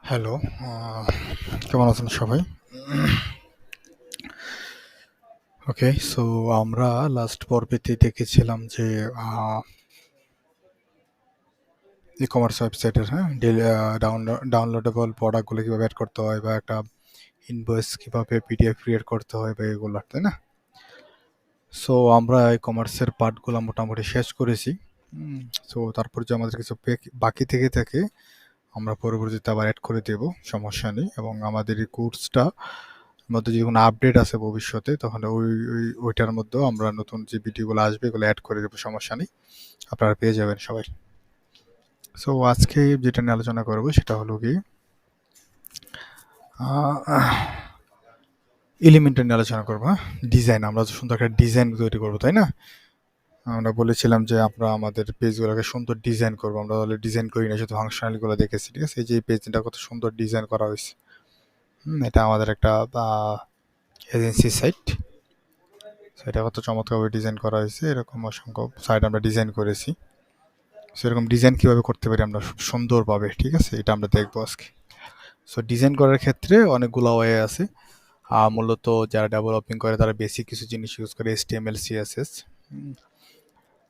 Hello, কেমন আছেন সবাই? ওকে, সো আমরা লাস্ট পর্বেতে দেখেছিলাম যে ই-কমার্স ওয়েবসাইটের ডেলি ডাউনলোডেবল প্রোডাক্টগুলো কীভাবে অ্যাড করতে হয় বা একটা ইনভয়েস কীভাবে পিডিএফ ক্রিয়েট করতে হয় বা এগুলো, তাই না? সো আমরা ই-কমার্সের পার্টগুলো মোটামুটি শেষ করেছি। সো তারপর যে আমাদের কিছু বাকি থেকে থাকে আমরা পরবর্তীতে আবার অ্যাড করে দেব, সমস্যা নেই। এবং আমাদের এই কোর্সটা মধ্যে যদি কোনো আপডেট আছে ভবিষ্যতে তাহলে ওইটার মধ্যেও আমরা নতুন যে ভিডিওগুলো আসবে এগুলো অ্যাড করে দেবো, সমস্যা নেই, আপনারা পেয়ে যাবেন সবাই। সো আজকে যেটা নিয়ে আলোচনা করবো সেটা হলো কি এলিমেন্টের নিয়ে আলোচনা করবো। ডিজাইন, আমরা সুন্দর একটা ডিজাইন তৈরি করবো, তাই না? আমরা বলেছিলাম যে আমরা আমাদের পেজগুলোকে সুন্দর ডিজাইন করবো। আমরা তাহলে ডিজাইন করি না, শুধু ফাংশনালগুলো দেখেছি, ঠিক আছে? এই যে পেজটা কত সুন্দর ডিজাইন করা হয়েছে। এটা আমাদের একটা এজেন্সি সাইট। সেটা কত চমৎকারভাবে ডিজাইন করা হয়েছে। এরকম অসংখ্য সাইট আমরা ডিজাইন করেছি। সেরকম ডিজাইন কীভাবে করতে পারি আমরা খুব সুন্দরভাবে, ঠিক আছে? এটা আমরা দেখবো আজকে। সো ডিজাইন করার ক্ষেত্রে অনেকগুলো ওয়ে আছে। মূলত যারা ডেভেলপিং করে তারা বেসিক কিছু জিনিস ইউজ করে, HTML, CSS।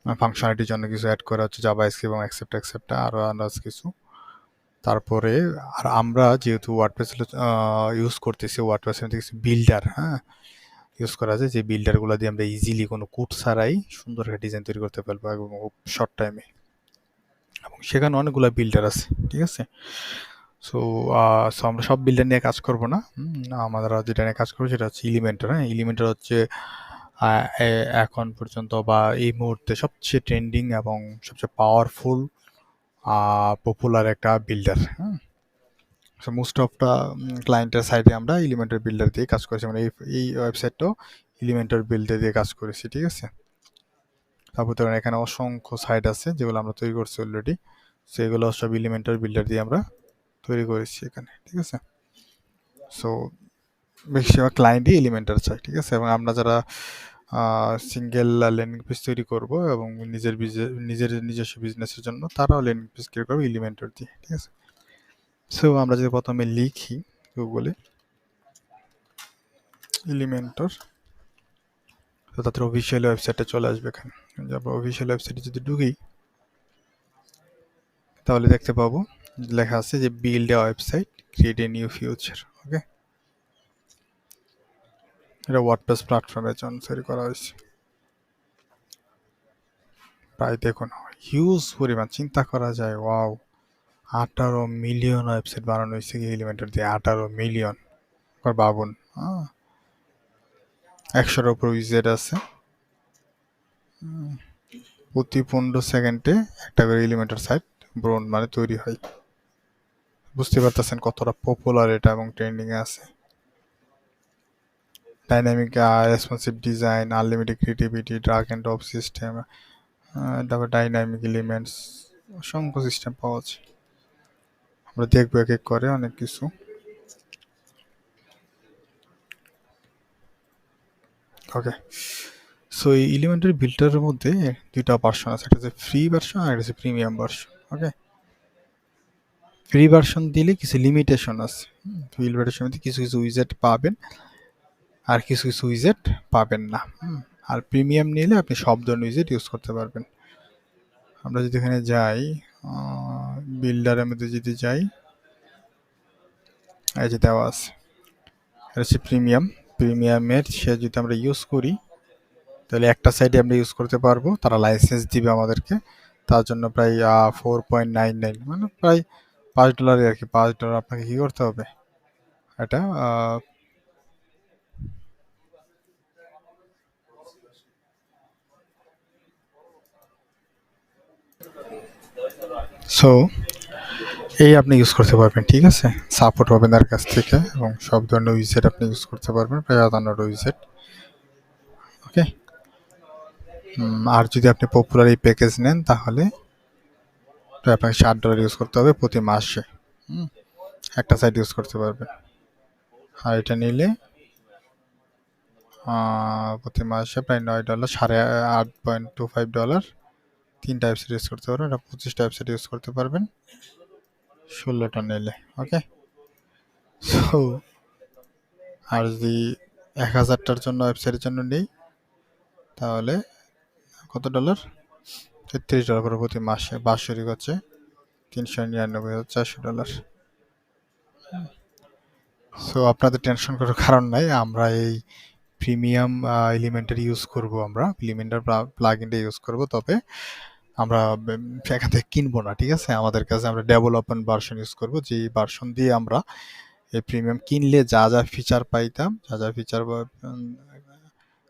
ফাংশনালিটির জন্য কিছু অ্যাড করা হচ্ছে জাভাস্ক্রিপ্ট এবং অ্যাকসেপ্ট আরও আন্দাজ কিছু। তারপরে আর আমরা যেহেতু ওয়ার্ডপ্রেস ইউজ করতেছি, ওয়ার্ডপ্রেসের মধ্যে কিছু বিল্ডার ইউজ করা যায়, যে বিল্ডারগুলো দিয়ে আমরা ইজিলি কোনো কোড ছাড়াই সুন্দর একটা ডিজাইন তৈরি করতে পারবো এবং খুব শর্ট টাইমে। এবং সেখানে অনেকগুলো বিল্ডার আছে, ঠিক আছে? সো আমরা সব বিল্ডার নিয়ে কাজ করব না। আমরা যেটা নিয়ে কাজ করবো সেটা হচ্ছে এলিমেন্টর। এলিমেন্টর হচ্ছে এখন পর্যন্ত বা এই মুহূর্তে সবচেয়ে ট্রেন্ডিং এবং সবচেয়ে পাওয়ারফুল পপুলার একটা builder. So most of the ক্লায়েন্টের সাইডে আমরা এলিমেন্টর বিল্ডার দিয়ে কাজ করেছি, মানে এই ওয়েবসাইটটাও এলিমেন্টর বিল্ডার দিয়ে কাজ করেছি, ঠিক আছে? তারপর ধরেন এখানে অসংখ্য সাইট আছে যেগুলো আমরা তৈরি করছি অলরেডি। সো এগুলো সব এলিমেন্টর বিল্ডার দিয়ে আমরা তৈরি করেছি এখানে, ঠিক আছে? সো বেশিরভাগ ক্লায়েন্টই এলিমেন্টার চাই, ঠিক আছে? এবং আমরা যারা সিঙ্গেল ল্যান্ডিং পেজ তৈরি করব এবং নিজস্ব বিজনেসের জন্য তারাও ল্যান্ডিং পেজ তৈরি করবো এলিমেন্টর দিয়ে, ঠিক আছে? সো আমরা যদি প্রথমে লিখি গুগলে এলিমেন্টর, তো তাদের অফিসিয়াল ওয়েবসাইটে চলে আসবে। এখানে আমরা অফিসিয়াল ওয়েবসাইটে যদি ঢুকি তাহলে দেখতে পাবো লেখা আছে যে build a website, create a new future. Okay, এটা ওয়ার্ডপ্রেস প্ল্যাটফর্মের জন্য তৈরি করা হয়েছে। প্রায় দেখুন হিউজ পরিমাণ, চিন্তা করা যায়, ওয়াও, 18 মিলিয়ন ওয়েবসাইট বানানো হয়েছে কি এলিমেন্টর দিয়ে। 18 মিলিয়ন, ভাবুন। 100-এর উপর উইজেট আছে। প্রতি 15 সেকেন্ডে একটা করে এলিমেন্টর সাইট মানে তৈরি হয়। বুঝতে পারতেছেন কতটা পপুলার এটা এবং ট্রেন্ডিংয়ে আছে। Dynamic responsive design, unlimited creativity, drug and drop system, তারপর ডাইনামিক এলিমেন্টস, অসংখ্য সিস্টেম পাওয়া যায়। আমরা দেখবো এক এক করে অনেক কিছু। ওকে, সো এই এলিমেন্টারি বিল্ডারের মধ্যে দুইটা ভার্সন আছে, একটা হচ্ছে ফ্রি ভার্সন আর একটা হচ্ছে প্রিমিয়াম ভার্সন। ওকে, ফ্রি ভার্সন দিলে কিছু লিমিটেশন আছে। ফ্রি ভার্সনের মধ্যে কিছু কিছু উইজেট পাবেন আর কিছু কিছু উইজেট পাবেন না। আর প্রিমিয়াম নিলে আপনি সব ধরনের উইজেট ইউজ করতে পারবেন। আমরা যদি এখানে যাই বিল্ডারের মধ্যে যদি যাই, এই যে দেওয়া আছে, এটা হচ্ছে প্রিমিয়ামের সে যদি আমরা ইউজ করি তাহলে একটা সাইডে আমরা ইউজ করতে পারবো, তারা লাইসেন্স দিবে আমাদেরকে। তার জন্য প্রায় 4.99, মানে প্রায় $5 আর কি। $5 আপনাকে কী করতে হবে, এটা সো এই আপনি ইউজ করতে পারবেন, ঠিক আছে? সাপোর্ট হবে তার কাছ থেকে এবং সব ধরনের উইজেট আপনি ইউজ করতে পারবেন, প্রায় 57 উইজেট। ওকে, আর যদি আপনি পপুলার এই প্যাকেজ নেন তাহলে আপনাকে $60 ইউজ করতে হবে প্রতি মাসে। একটা সাইট ইউজ করতে পারবেন। আর এটা নিলে প্রতি মাসে প্রায় $9, $8.25, 3টা ওয়েবসাইট ইউজ করতে পারবেন। এটা 25টা ওয়েবসাইট ইউজ করতে পারবেন 16টা নিলে। ওকে, সো আর যদি 1000টার জন্য ওয়েবসাইটের জন্য নেই তাহলে কত ডলার? $33 করে প্রতি মাসে, বাৎসরিক হচ্ছে 399,400 ডলার। সো আপনাদের টেনশন করার কারণ নাই, আমরা এই প্রিমিয়াম এলিমেন্টার ইউজ করব, আমরা এলিমেন্টার প্লাগইনটা ইউজ করব, তবে আমরা এখান থেকে কিনবো না, ঠিক আছে? আমাদের কাছে আমরা ডেভেলপমেন্ট ভার্সন ইউজ করব, যে ভার্সন দিয়ে আমরা এই প্রিমিয়াম কিনলে যা যা ফিচার পাইতাম, যা যা ফিচার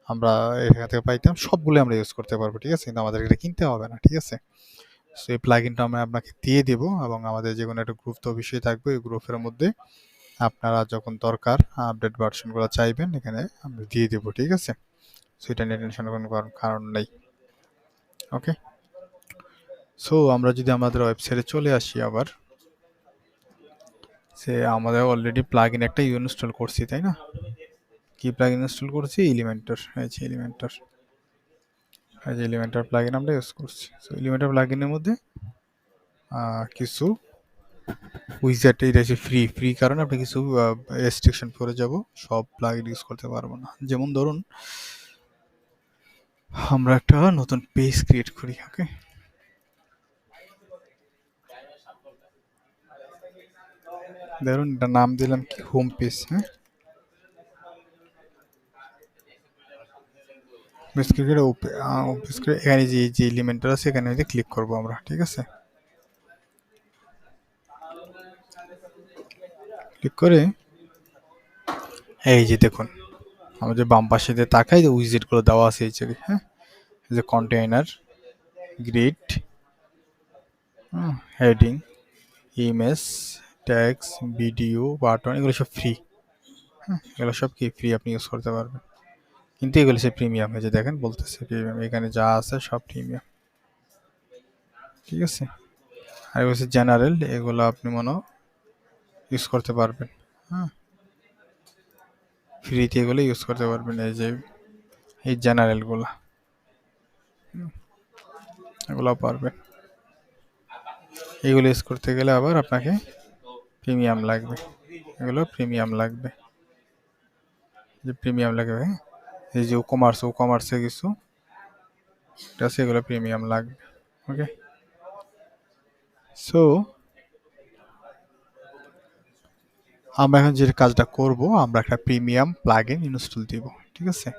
আমরা এখান থেকে পাইতাম সবগুলো আমরা ইউজ করতে পারবো, ঠিক আছে? কিন্তু আমাদের এটা কিনতে হবে না, ঠিক আছে? সো এই প্লাগইনটা আমরা আপনাকে দিয়ে দেবো, এবং আমাদের যে কোনো একটা গ্রুপ তো অবশ্যই থাকবে, এই গ্রুপের মধ্যে আপনারা যখন দরকার আপডেট ভার্সনগুলো চাইবেন এখানে আমরা দিয়ে দেবো, ঠিক আছে? সো এটা নিয়ে টেনশন কোনো কারণ নেই। ওকে, সো আমরা যদি আমাদের ওয়েবসাইটে চলে আসি আবার, সে আমাদের অলরেডি প্লাগইন একটা ইনস্টল করছি, তাই না? কি প্লাগইন ইনস্টল করছি? এলিমেন্টর। এই যে এলিমেন্টর, এই যে এলিমেন্টর প্লাগইন আমরা ইউজ করছি। সো এলিমেন্টর প্লাগইনের মধ্যে কিছু উইজার্ড, এটা হচ্ছে ফ্রি কারণে আপনি কিছু রেস্ট্রিকশন পড়ে যাব, সব প্লাগইন ইউজ করতে পারবো না। যেমন ধরুন আমরা একটা নতুন পেজ ক্রিয়েট করি, ওকে? ধরুন এটা নাম দিলাম কি, হোম পেজ। হ্যাঁ, পেজ ক্রিয়েট এখানে যে এলিমেন্টটা আছে এখানে ক্লিক করবো আমরা, ঠিক আছে? ক্লিক করে এই যে দেখুন আমাদের বাম পাশে দিয়ে তাকাই, যে উইজেট গুলো দেওয়া আছে এই জায়গায়। হ্যাঁ, এই যে container, grid, heading, image, tags, video, button, এগুলো সব ফ্রি। হ্যাঁ, এগুলো সব কি ফ্রি, আপনি ইউজ করতে পারবেন। কিন্তু এগুলো সে প্রিমিয়াম, এই যে দেখেন বলতেছে প্রিমিয়াম, এখানে যা আছে সব প্রিমিয়াম, ঠিক আছে? আর এগুলো হচ্ছে জেনারেল, এগুলো আপনি মনে ইউজ করতে পারবেন। হ্যাঁ, ফ্রিতে এগুলো ইউজ করতে পারবেন, এই যে এই জেনারেলগুলো, এগুলো পারবেন। এগুলো ইউজ করতে গেলে আবার আপনাকে প্রিমিয়াম লাগবে, এগুলো প্রিমিয়াম লাগবে, যে প্রিমিয়াম লাগবে। হ্যাঁ, এই যে কমার্সে কিছু এটা আছে, এগুলো প্রিমিয়াম লাগবে। ওকে, সো আমরা এখন যে কাজটা করব, আমরা একটা প্রিমিয়াম প্লাগইন ইনস্টল দিব, ঠিক আছে?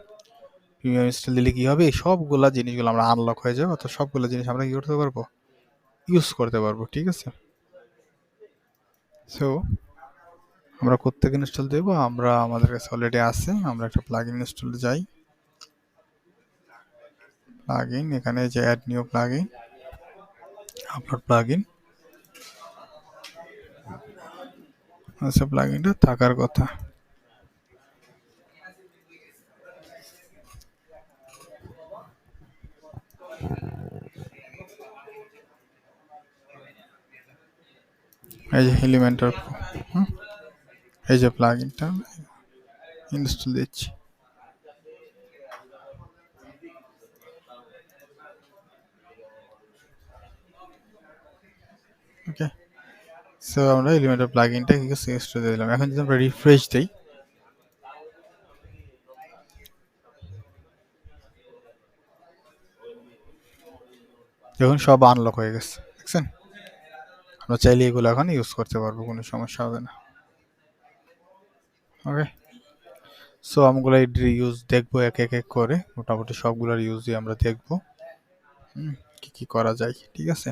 প্রিমিয়াম ইনস্টল দিলে কি হবে, এই সবগুলা জিনিসগুলো আমরা আনলক হয়ে যাবে, তো সবগুলো জিনিস আমরা কি করতে পারবো, ইউজ করতে পারবো, ঠিক আছে? সো আমরা কোত্থেকে ইনস্টল দেব, আমরা আমাদের কাছে অলরেডি আছে, আমরা একটা প্লাগইন ইনস্টল যাই, প্লাগইন, এখানে যে add new plugin, upload plugin, আচ্ছা প্লাগইনটা থাকার কথা। এই যে এলিমেন্টার, এই যে প্লাগইনটা ইনস্টল দিচ্ছি। ওকে, সো আমরা এলিমেন্টার প্লাগইনটা কি ইনস্টল দিয়ে দিলাম। এখন যদি আমরা রিফ্রেশ দেই, দেখুন সব আনলক হয়ে গেছে, দেখছেন? আমরা চাইলে এগুলো এখন ইউজ করতে পারবো, কোনো সমস্যা হবে না। ওকে, সো আমগুলো ইউজ দেখবো এক এক করে, মোটামুটি সবগুলোর ইউজই আমরা দেখবো কি কি করা যায়, ঠিক আছে?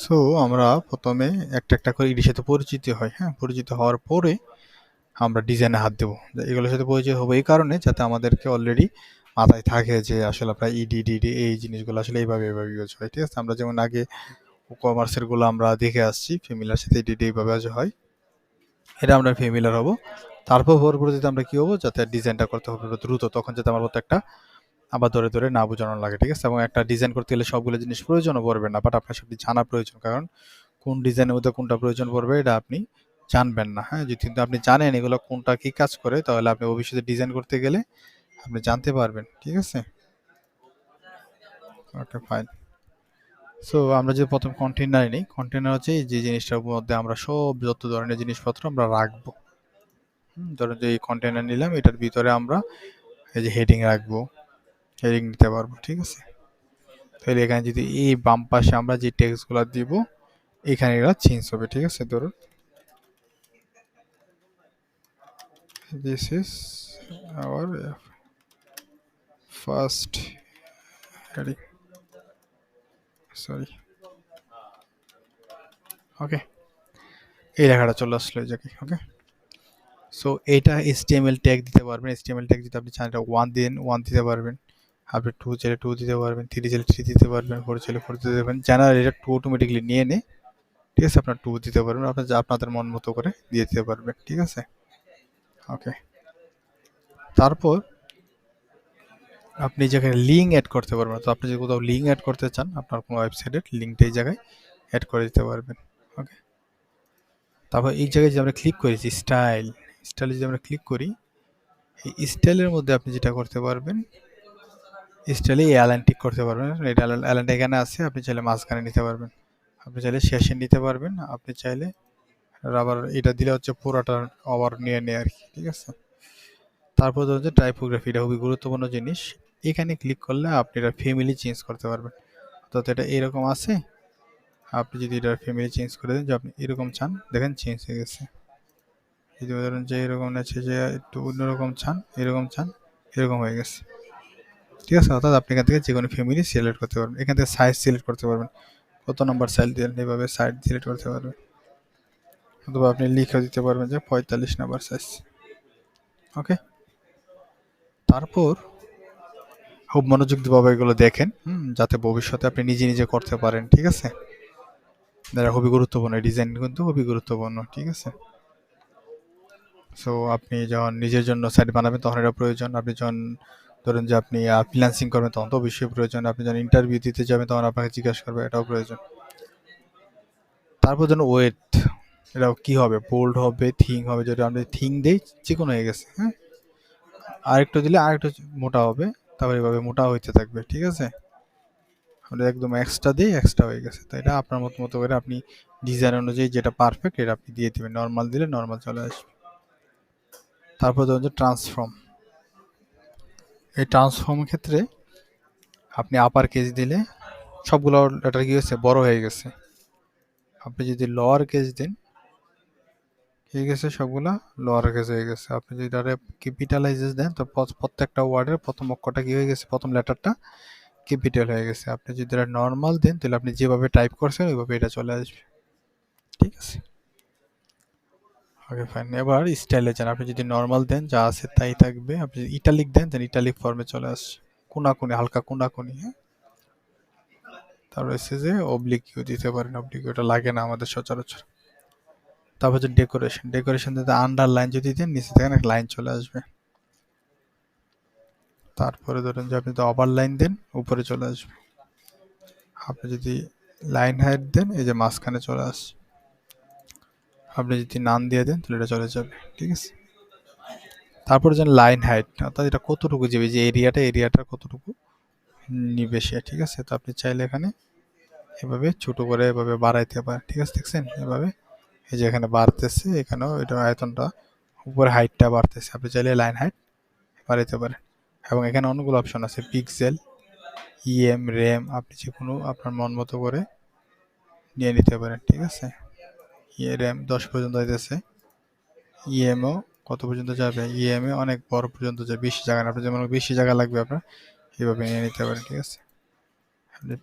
সো আমরা প্রথমে একটা একটা করে এটির সাথে পরিচিত হয়। হ্যাঁ, পরিচিত হওয়ার পরে আমরা ডিজাইনে হাত দেবো। এগুলোর সাথে পরিচয় হবো এই কারণে, যাতে আমাদেরকে অলরেডি মাথায় থাকে যে আসলে আপনার ইডিডিডি এই জিনিসগুলো আসলে এইভাবে ইউজ হয়, ঠিক আছে? আমরা যেমন আগে কমার্সের গুলো আমরা দেখে আসছি, ফেমিলার সাথে ইডিডি এইভাবে হয়, এটা আমরা ফেমিলার হব। তারপর পরবর্তীতে আমরা কি হবো, যাতে ডিজাইনটা করতে হবে দ্রুত, তখন যাতে আমার মতো একটা আবার ধরে ধরে না বোঝানো লাগে, ঠিক আছে? এবং একটা ডিজাইন করতে গেলে সবগুলো জিনিস প্রয়োজনও পড়বে না, বাট আপনার সবটি জানা প্রয়োজন, কারণ কোন ডিজাইনের মধ্যে কোনটা প্রয়োজন পড়বে এটা আপনি জানবেন না। হ্যাঁ, যদি কিন্তু আপনি জানেন এগুলো কোনটা কি কাজ করে, তাহলে আপনি ভবিষ্যতে ডিজাইন করতে গেলে আপনি জানতে পারবেন, ঠিক আছে? ওকে, ফাইন। সো আমরা যে প্রথম কন্টেইনারে নিই, কন্টেইনার হচ্ছে এই যে জিনিসটার মধ্যে আমরা সব যত ধরনের জিনিসপত্র আমরা রাখবো। ধরুন যে এই কন্টেইনার নিলাম, এটার ভিতরে আমরা এই যে হেডিং রাখবো, হেডিং নিতে পারবো, ঠিক আছে? তাহলে এখানে যদি এই বাম পাশে আমরা যে টেক্সটগুলো দিব, এখানে এরা চেঞ্জ হবে, ঠিক আছে? ধরুন this is our first heading, sorry, okay, এই লেখাটা চলে আসলো এই জায়গায়, ওকে। সো এইটা HTML ট্যাগ দিতে পারবেন। HTML ট্যাগ যদি আপনি চান এটা 1 দিন 1 দিতে পারবেন। আপনি 2 চাইলে 2 দিতে পারবেন, 3 চাইলে 3 দিতে পারবেন, 4 চাইলে 4 দিতে পারবেন। জেনারেলি এটা 2 অটোমেটিক্যালি নিয়ে নেয়। ঠিক আছে? আপনার 2 দিতে পারবেন। আপনাদের মন মতো করে দিয়ে দিতে পারবেন। ঠিক আছে? ওকে। তারপর আপনি যেখানে লিঙ্ক এড করতে পারবেন। তো আপনি যদি কোথাও লিঙ্ক এড করতে চান, আপনার কোনো ওয়েবসাইটের লিঙ্কটা এই জায়গায় এড করে দিতে পারবেন। ওকে। তারপর এই জায়গায় যে আমরা ক্লিক করেছি স্টাইল, স্টাইলে যদি আমরা ক্লিক করি, এই স্টাইলের মধ্যে আপনি যেটা করতে পারবেন, স্টাইলে এই অ্যালাইন ঠিক করতে পারবেন। এটা অ্যালাইনটা এখানে আছে, আপনি চাইলে মাঝখানে নিতে পারবেন, আপনি চাইলে শেষে নিতে পারবেন, আপনি চাইলে রাবার এটা দিলে হচ্ছে পুরোটা ওভার নিয়ে নেয় আর কি, ঠিক আছে? তারপর হচ্ছে টাইপোগ্রাফি, এটা খুবই গুরুত্বপূর্ণ জিনিস। এখানে ক্লিক করলে আপনি এটা ফ্যামিলি চেঞ্জ করতে পারবেন। তো এটা এরকম আছে, আপনি যদি এটা ফ্যামিলি চেঞ্জ করে দেন যে আপনি এরকম চান, দেখেন চেঞ্জ হয়ে গেছে। যদি ধরেন যে এরকম আছে যে একটু অন্যরকম চান, এরকম চান, এরকম হয়ে গেছে। ঠিক আছে? অর্থাৎ আপনি এখান থেকে যে কোনো ফ্যামিলি সিলেক্ট করতে পারবেন। এখান থেকে সাইজ সিলেক্ট করতে পারবেন, কত নম্বর সাইজ দেন, এভাবে সাইজ সিলেক্ট করতে পারবেন। অথবা আপনি লিখে দিতে পারবেন যে 45 নাম্বার সাইজ। ওকে। তারপর খুব মনোযোগ দিয়ে এগুলো দেখেন, যাতে ভবিষ্যতে আপনি নিজে নিজে করতে পারেন। ঠিক আছে? এটা খুবই গুরুত্বপূর্ণ, ডিজাইন কিন্তু খুবই গুরুত্বপূর্ণ। ঠিক আছে? সো আপনি যখন নিজের জন্য সাইট বানাবেন তখন এটা প্রয়োজন। আপনি যখন ধরেন যে আপনি ফ্রিল্যান্সিং করবেন তখন তো অবশ্যই প্রয়োজন। আপনি যখন ইন্টারভিউ দিতে যাবেন তখন আপনাকে জিজ্ঞাসা করবে, এটাও প্রয়োজন। তারপর যেন ওয়েট, এটা কি হবে, বোল্ড হবে, থিং হবে। যদি আমরা থিং দেই, চিকন হয়ে গেছে, হ্যাঁ, আরেকটু দিলে আরেকটু মোটা হবে, তারপর এভাবে মোটা হইতে থাকবে। ঠিক আছে? আমরা একদম এক্সট্রা দিই, এক্সট্রা হয়ে গেছে। তো এটা আপনার মতো করে আপনি ডিজাইন অনুযায়ী যেটা পারফেক্ট এটা আপনি দিয়ে দিবেন। নর্মাল দিলে নর্মাল চলে আসবে। তারপর ধরুন যে ট্রান্সফর্ম, এই ট্রান্সফর্মের ক্ষেত্রে আপনি আপার কেস দিলে সবগুলো লেটার কি হয়েছে, বড় হয়ে গেছে। আপনি যদি লোয়ার কেস দেন, ঠিক আছে, সবগুলা লোয়ার কেস হয়ে গেছে। আপনি যদি এটারে ক্যাপিটালাইজেস দেন তো প্রত্যেকটা ওয়ার্ডের প্রথম অক্ষরটা কি হয়ে গেছে, প্রথম লেটারটা ক্যাপিটাল হয়ে গেছে। আপনি যদি এটা নর্মাল দেন তাহলে আপনি যেভাবে টাইপ করছেন ওইভাবে এটা চলে আসবে। ঠিক আছে? Okay fine. এবার স্টাইলে যান, আপনি যদি নর্মাল দেন যা আছে তাই থাকবে। আপনি যদি ইটালিক দেন দেন ইটালিক ফর্মে চলে আসছে, কোনাকুনি, হালকা কোনাকুনি, হ্যাঁ। তারপর হচ্ছে যে অবলিক ইউ দিতে পারেন, অবলিক ইউটা লাগে না আমাদের সচরাচর। তারপর হচ্ছে ডেকোরেশন, ডেকোরেশন দিতে আন্ডারলাইন যদি দেন নিচে দেখেন একটা লাইন চলে আসবে। তারপরে ধরেন যে আপনি তো ওভারলাইন দেন উপরে চলে আসবে। আপনি যদি লাইন হাইট দেন এই যে মাঝখানে চলে আসছে। আপনি যদি নান দিয়ে দেন তাহলে এটা চলে যাবে। ঠিক আছে? তারপরে যেন লাইন হাইট, অর্থাৎ এটা কতটুকু যাবে, যে এরিয়াটা কতটুকু নিবে সে। ঠিক আছে? তো আপনি চাইলে এখানে এভাবে ছোট করে এভাবে বাড়াইতে পারেন। ঠিক আছে? দেখছেন এভাবে, এই যে এখানে বাড়তেছে, এখানেও এটা আয়তনটা উপরে হাইটটা বাড়তেছে। আপনি চাইলে লাইন হাইট বাড়াইতে পারেন। এবং এখানে অনেকগুলো অপশন আছে, পিক্সেল, র্যাম, আপনি যে কোনো আপনার মন মতো করে নিয়ে নিতে পারেন। ঠিক আছে? র্যাম 10 পর্যন্ত হইতেছে, ইএমও কত পর্যন্ত যাবে, ইএমএ অনেক বড় পর্যন্ত যাবে, বেশি জায়গা না, আপনার যেমন বেশি জায়গা লাগবে আপনার এইভাবে নিয়ে নিতে পারেন। ঠিক আছে?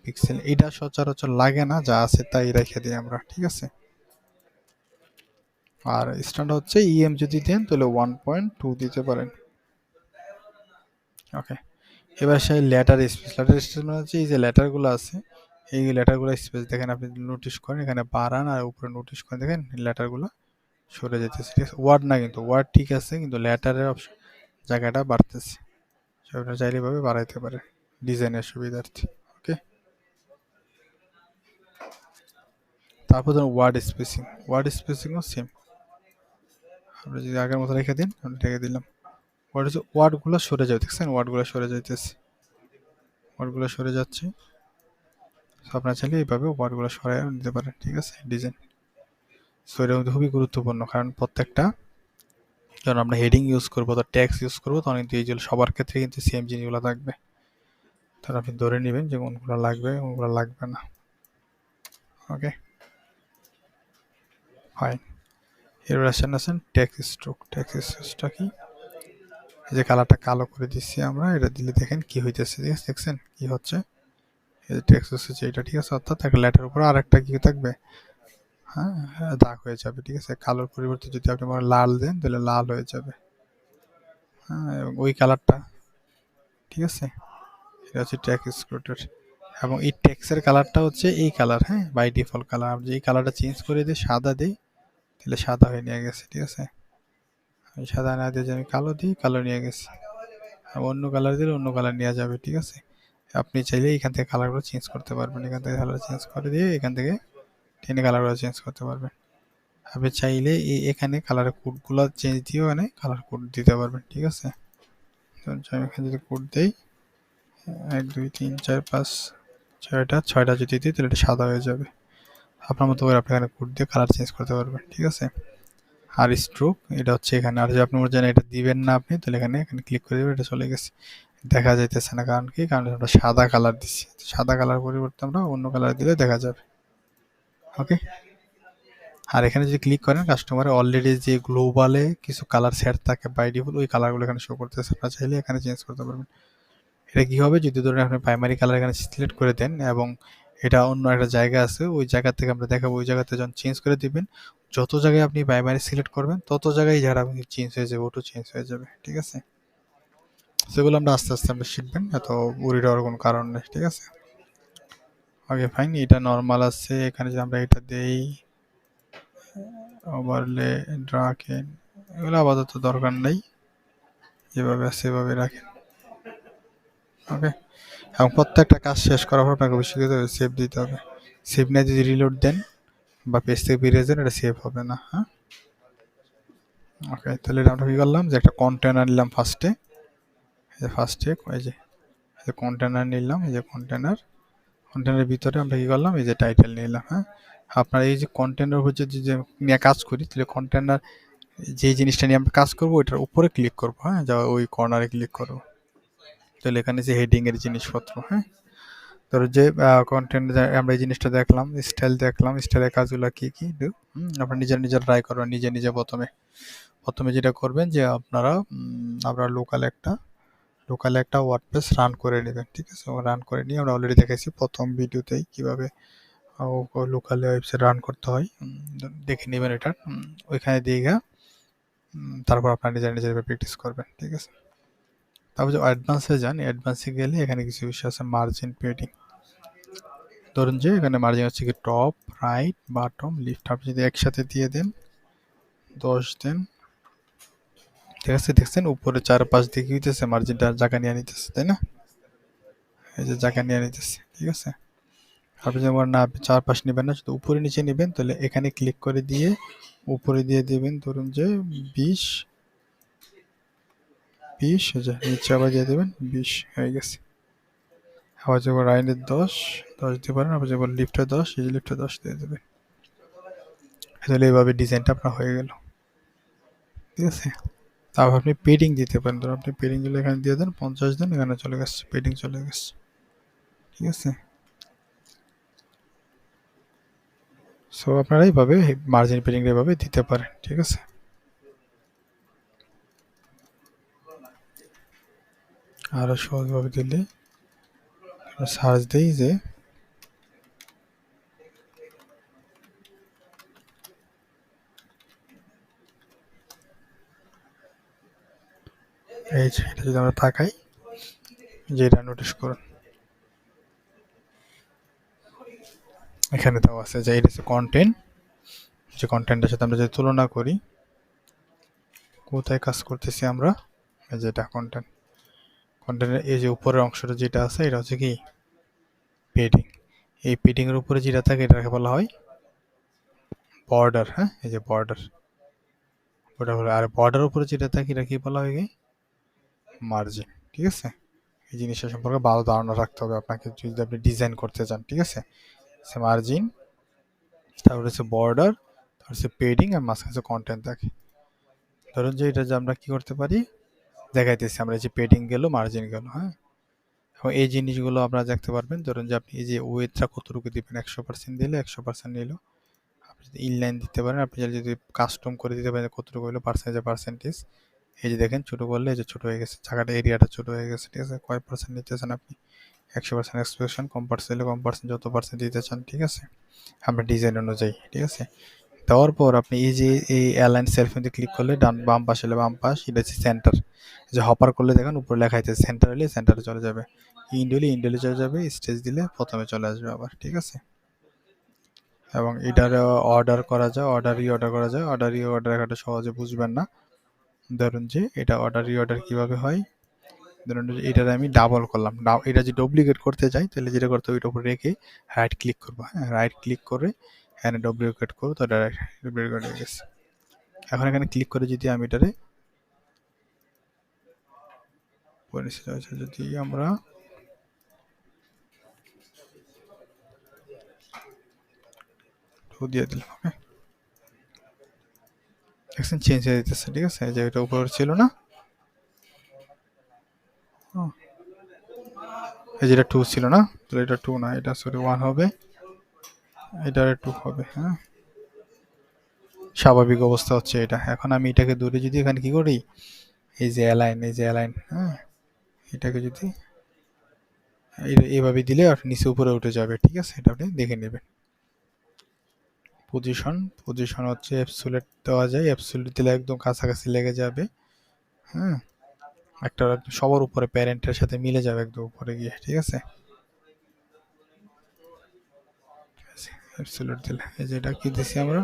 পিক্সেল এটা সচরাচর লাগে না, যা আছে তাই রেখে দিই আমরা। ঠিক আছে? আর স্ট্যান্ডার্ড হচ্ছে যদি দেন তাহলে 1.2 দিতে পারেন। ওকে। এবার সেই লেটার স্পেস, মানে হচ্ছে এই যে লেটারগুলো আছে, এই লেটারগুলো স্পেস দেখেন, আপনি নোটিশ করেন এখানে বাড়ান আর উপরে নোটিশ করেন, দেখেন লেটারগুলো সরে যেতেছে। ঠিক আছে? ওয়ার্ড না, কিন্তু ওয়ার্ড ঠিক আছে, কিন্তু লেটারের অপশন জায়গাটা বাড়তেছে। আপনারা চাইলে এভাবে বাড়াইতে পারেন ডিজাইনের সুবিধার্থে। ওকে। তারপর ধরুন ওয়ার্ড স্পেসিংও সেম, আপনি যদি আগের মতো রেখে দিন, আমি রেখে দিলাম। ওয়ার্ডগুলো সরে যাবে, দেখছেন ওয়ার্ডগুলো সরে যাইতেছে, ওয়ার্ডগুলো সরে যাচ্ছে। সো আপনারা চাইলে এইভাবে ওয়ার্ডগুলো সরাই নিতে পারেন, ঠিক আছে, ডিজাইন। সো এটা কিন্তু খুবই গুরুত্বপূর্ণ, কারণ প্রত্যেকটা যখন আমরা হেডিং ইউজ করবো, তো ট্যাক্স ইউজ করবো, তখন কিন্তু এই যে সবার ক্ষেত্রে কিন্তু সেম জিনিসগুলো থাকবে। তাহলে আপনি ধরে নেবেন যে কোনগুলো লাগবে কোনগুলো লাগবে না। ওকে, ফাইন। এবার আসেন টেক্সট স্ট্রোক। টেক্সট স্ট্রোকটা কি? এই যে কালারটা কালো করে দিচ্ছি আমরা, এটা দিলে দেখেন কি হইতেছে, ঠিক আছে, দেখছেন কি হচ্ছে? এই যে টেক্সট হচ্ছে এটা, ঠিক আছে, অর্থাৎ একটা লেটার উপরে আর একটা কি থাকবে, হ্যাঁ হ্যাঁ, দাগ হয়ে যাবে, ঠিক আছে। কালোর পরিবর্তে যদি আপনি লাল দেন তাহলে লাল হয়ে যাবে, হ্যাঁ, এবং ওই কালারটা, ঠিক আছে, এটা হচ্ছে টেক্সট স্ক্রোটের। এবং এই টেক্সের কালারটা হচ্ছে এই কালার, হ্যাঁ, বাই ডিফল্ট কালার। আপনি এই কালারটা চেঞ্জ করে দিয়ে সাদা দিই, তাহলে সাদা হয়ে নিয়ে গেছে, ঠিক আছে। আমি সাদা না দিয়ে আমি কালো দিই, কালো নিয়ে গেছি। অন্য কালার দিলে অন্য কালার নেওয়া যাবে, ঠিক আছে। আপনি চাইলে এখান থেকে কালারগুলো চেঞ্জ করতে পারবেন, এখান থেকে কালার চেঞ্জ করে দিয়ে এখান থেকে টেনে কালারগুলো চেঞ্জ করতে পারবেন। আপনি চাইলে এখানে কালারের কোডগুলো চেঞ্জ দিয়েও এখানে কালার কোড দিতে পারবেন, ঠিক আছে। আমি এখানে যদি কোড দিই 1 2 3 4 5 ছয়টা যদি দিই তাহলে এটা সাদা হয়ে যাবে। আপনার মতো করে আপনি এখানে কোড দিয়ে কালার চেঞ্জ করতে পারবেন, ঠিক আছে। আর স্ট্রোক এটা হচ্ছে এখানে, আর যদি আপনি মনে জানেন এটা দিবেন না আপনি, তাহলে এখানে ক্লিক করে দেবেন, এটা চলে গেছে, দেখা যাইতেছে না। কারণ কি? কারণ আমরা সাদা কালার দিচ্ছি, সাদা কালার পরিবর্তে আমরা অন্য কালার দিলে দেখা যাবে। ওকে, আর এখানে যদি ক্লিক করেন কাস্টমারে অলরেডি যে গ্লোবালে কিছু কালার সেট থাকে বাই ডিফল্ট, ওই কালারগুলো এখানে শো করতেছে, আপনারা চাইলে এখানে চেঞ্জ করতে পারবেন। এটা কি হবে, যদি ধরেন আপনি প্রাইমারি কালার এখানে সিলেক্ট করে দেন এবং এটা অন্য একটা জায়গা আছে, ওই জায়গা থেকে আমরা দেখাবো, ওই জায়গাতে যখন চেঞ্জ করে দিবেন, যত জায়গায় আপনি প্রাইমারি সিলেক্ট করবেন তত জায়গায় যারা চেঞ্জ হয়ে যাবে, ওটা চেঞ্জ হয়ে যাবে, ঠিক আছে। সেগুলো আমরা আস্তে আস্তে আমরা শিখবেন, এত উড়ে দেওয়ার কোনো কারণ নেই, ঠিক আছে। ওকে ফাইন, এটা নর্মাল আছে। এখানে যদি আমরা এটা দেই ওভারলে রাখেন, এগুলো আপাতত দরকার নেই, যেভাবে আছে সেভাবে রাখেন। ওকে, এবং প্রত্যেকটা কাজ শেষ করার পর আপনাকে অবশ্যই সেভ দিতে হবে। সেভ না যদি রিলোড দেন বা পেজ থেকে বেরিয়ে যান, এটা সেভ হবে না, হ্যাঁ। ওকে, তাহলে এটা আমরা কি করলাম, যে একটা কন্টেনার নিলাম ফার্স্টে, ফার্স্টে এই যে কন্টেনার নিলাম, এই যে কন্টেনারের ভিতরে আমরা কি করলাম, এই যে টাইটেল নিলাম, হ্যাঁ। আপনার এই যে কন্টেনার হচ্ছে যে নিয়ে কাজ করি, তাহলে কন্টেনার যে জিনিসটা নিয়ে আমরা কাজ করবো ওইটার উপরে ক্লিক করবো, হ্যাঁ, যা ওই কর্নারে ক্লিক করবো, তাহলে এখানে যে হেডিং এর জিনিসপত্র, হ্যাঁ, ধরো যে কন্টেন্ট আমরা এই জিনিসটা দেখলাম, স্টাইল দেখলাম, স্টাইলের কাজগুলো কি কি আপনারা নিজের ট্রাই করবেন, নিজে প্রথমে প্রথমে যেটা করবেন যে আপনারা লোকালে একটা ওয়ার্ডপ্রেস রান করে নেবেন, ঠিক আছে। রান করে নিয়ে আমরা অলরেডি দেখেছি প্রথম ভিডিওতেই কিভাবে লোকালে ওয়েবসাইট রান করতে হয়, দেখে নেবেন এটা, ওইখানে দিয়ে তারপর আপনারা নিজের প্র্যাকটিস করবেন, ঠিক আছে। তারপর যে অ্যাডভান্সে যান, অ্যাডভান্সে গেলে এখানে কিছু বিষয় আছে, মার্জিন পেডিং। ধরুন যে এখানে মার্জিন হচ্ছে কি টপ, রাইট, বটম, লিফট, আপনি যদি একসাথে দিয়ে দেন 10 দেন, ঠিক আছে। দেখছেন উপরে 4-5 দিকে কি হইতেছে, মার্জিনটা জায়গা নিয়ে নিতেছে, তাই না? এই যে জায়গা নিয়ে নিতেছে, ঠিক আছে। আপনি যেমন না, আপনি 4-5 নেবেন না, শুধু উপরে নিচে নেবেন, তাহলে এখানে ক্লিক করে দিয়ে উপরে দিয়ে দেবেন, ধরুন যে 20 নিচে আবার দিয়ে দেবেন 20, হয়ে গেছে। আবার যখন রাইনের 10 দিতে পারেন, আবার যখন লিফটে 10, এই যে লিফটে 10 দিয়ে দেবেন, তাহলে এইভাবে ডিজাইনটা আপনার হয়ে গেল, ঠিক আছে। তারপর আপনি পেডিং দিতে পারেন, ধরুন আপনি পেডিং দিলে এখানে দিয়ে দেন 50 দেন, এখানে চলে গেছে, পেডিং চলে গেছে, ঠিক আছে। সো আপনারা এইভাবে মার্জিন পেডিং এইভাবে দিতে পারেন, ঠিক আছে। আরো সহজভাবে দিলে সার্চ দিই যে এই যে এটা যদি আমরা তাকাই, যেটা নোটিস করুন এখানে দেওয়া আছে যে এটা হচ্ছে কন্টেন্ট, যে কন্টেন্টের সাথে আমরা যদি তুলনা করি কোথায় কাজ করতেছি আমরা, এই যেটা কন্টেন্টের এই যে উপরের অংশটা যেটা আছে এটা হচ্ছে কি পেডিং। এই পেডিং এর উপরে যেটা থাকে এটাকে বলা হয় বর্ডার, হ্যাঁ, এই যে বর্ডার, ওটা হলো। আর বর্ডার উপরে যেটা থাকে এটা কি বলা হয়, মার্জিন, ঠিক আছে। এই জিনিসটা সম্পর্কে ভালো ধারণা রাখতে হবে আপনাকে যদি আপনি ডিজাইন করতে চান, ঠিক আছে? সে মার্জিন, তারপরে হচ্ছে বর্ডার, তারপর হচ্ছে পেডিং আর মাঝখানে হচ্ছে কন্টেন্ট থাকে। ধরুন যে এটা যে আমরা কি করতে পারি দেখাইতেছি, আমরা এই যে পেডিং গেল, মার্জিন গেল, হ্যাঁ। এবং এই জিনিসগুলো আপনারা দেখতে পারবেন। ধরুন যে আপনি এই যে ওয়েটটা কতটুকু দিবেন, 100% দিলে 100% নিল। আপনি যদি ইনলাইন দিতে পারেন, আপনি যদি কাস্টম করে দিতে পারেন কতটুকু হলো পার্সেন্টেজ, এই যে দেখেন ছোট করলে এই যে ছোট হয়ে গেছে, জায়গাটা এরিয়াটা ছোট হয়ে গেছে, ঠিক আছে? কয় পার্সেন্ট নিতেছেন আপনি? 100% এক্সপ্রেশন, কম পার্সেন্ট হলে কম পার্সেন্ট, যত পার্সেন্ট দিতে চান, ঠিক আছে? আমরা ডিজাইন অনুযায়ী, ঠিক আছে? দেওয়ার পর আপনি এই যে এই অ্যালাইন সেলফ মধ্যে ক্লিক করলে ডান বাম পাশে হলে বাম পাশ, এটা হচ্ছে সেন্টার। যে হপার করলে দেখেন উপরে লেখা আছে সেন্টার, হলে সেন্টারে চলে যাবে, ইন্ডোলে চলে যাবে, স্টেজ দিলে প্রথমে চলে আসবে আবার, ঠিক আছে? এবং এটার অর্ডার করা যায়, অর্ডার করা যায়। অর্ডার একটা সহজে বুঝবেন না। ধরুন যে এটা অর্ডার কিভাবে হয়, ধরুন যে এটার আমি ডাবল করলাম, এটা যদি ডুপ্লিকেট করতে চাই তাহলে যেটা করতে হবে, এটার উপর রেখে রাইট ক্লিক করবো, হ্যাঁ, রাইট ক্লিক করে এখানে ডুপ্লিকেট করবো, তো এটা ডুপ্লিকেট হয়ে গেছে। এখন এখানে ক্লিক করে যদি আমি এটারে যদি আমরা দিয়ে দিলাম, ওকে, দেখছেন চেঞ্জ হয়ে যেতেছে, ঠিক আছে? যে এটা উপরে ছিল না, এই যেটা 2 ছিল না, তাহলে এটা 2 না, এটা সরি 1 হবে, এটা 2 হবে, হ্যাঁ। স্বাভাবিক অবস্থা হচ্ছে এটা। এখন আমি এটাকে দূরে যদি এখানে কি করি, এই যে অ্যালাইন, হ্যাঁ, এটাকে যদি এইভাবে দিলে আর নিচে উপরে উঠে যাবে, ঠিক আছে? এটা আপনি দেখে নেবেন। পজিশন হচ্ছে অ্যাবসোলিউট দেওয়া যায়, অ্যাবসোলিউট দিলে একদম কাছাকাছি লেগে যাবে, হ্যাঁ, একটা সবার উপরে প্যারেন্টের সাথে মিলে যাবে একদম উপরে গিয়ে, ঠিক আছে? অ্যাবসোলিউট দিলে এই যে এটা কি দিছি আমরা,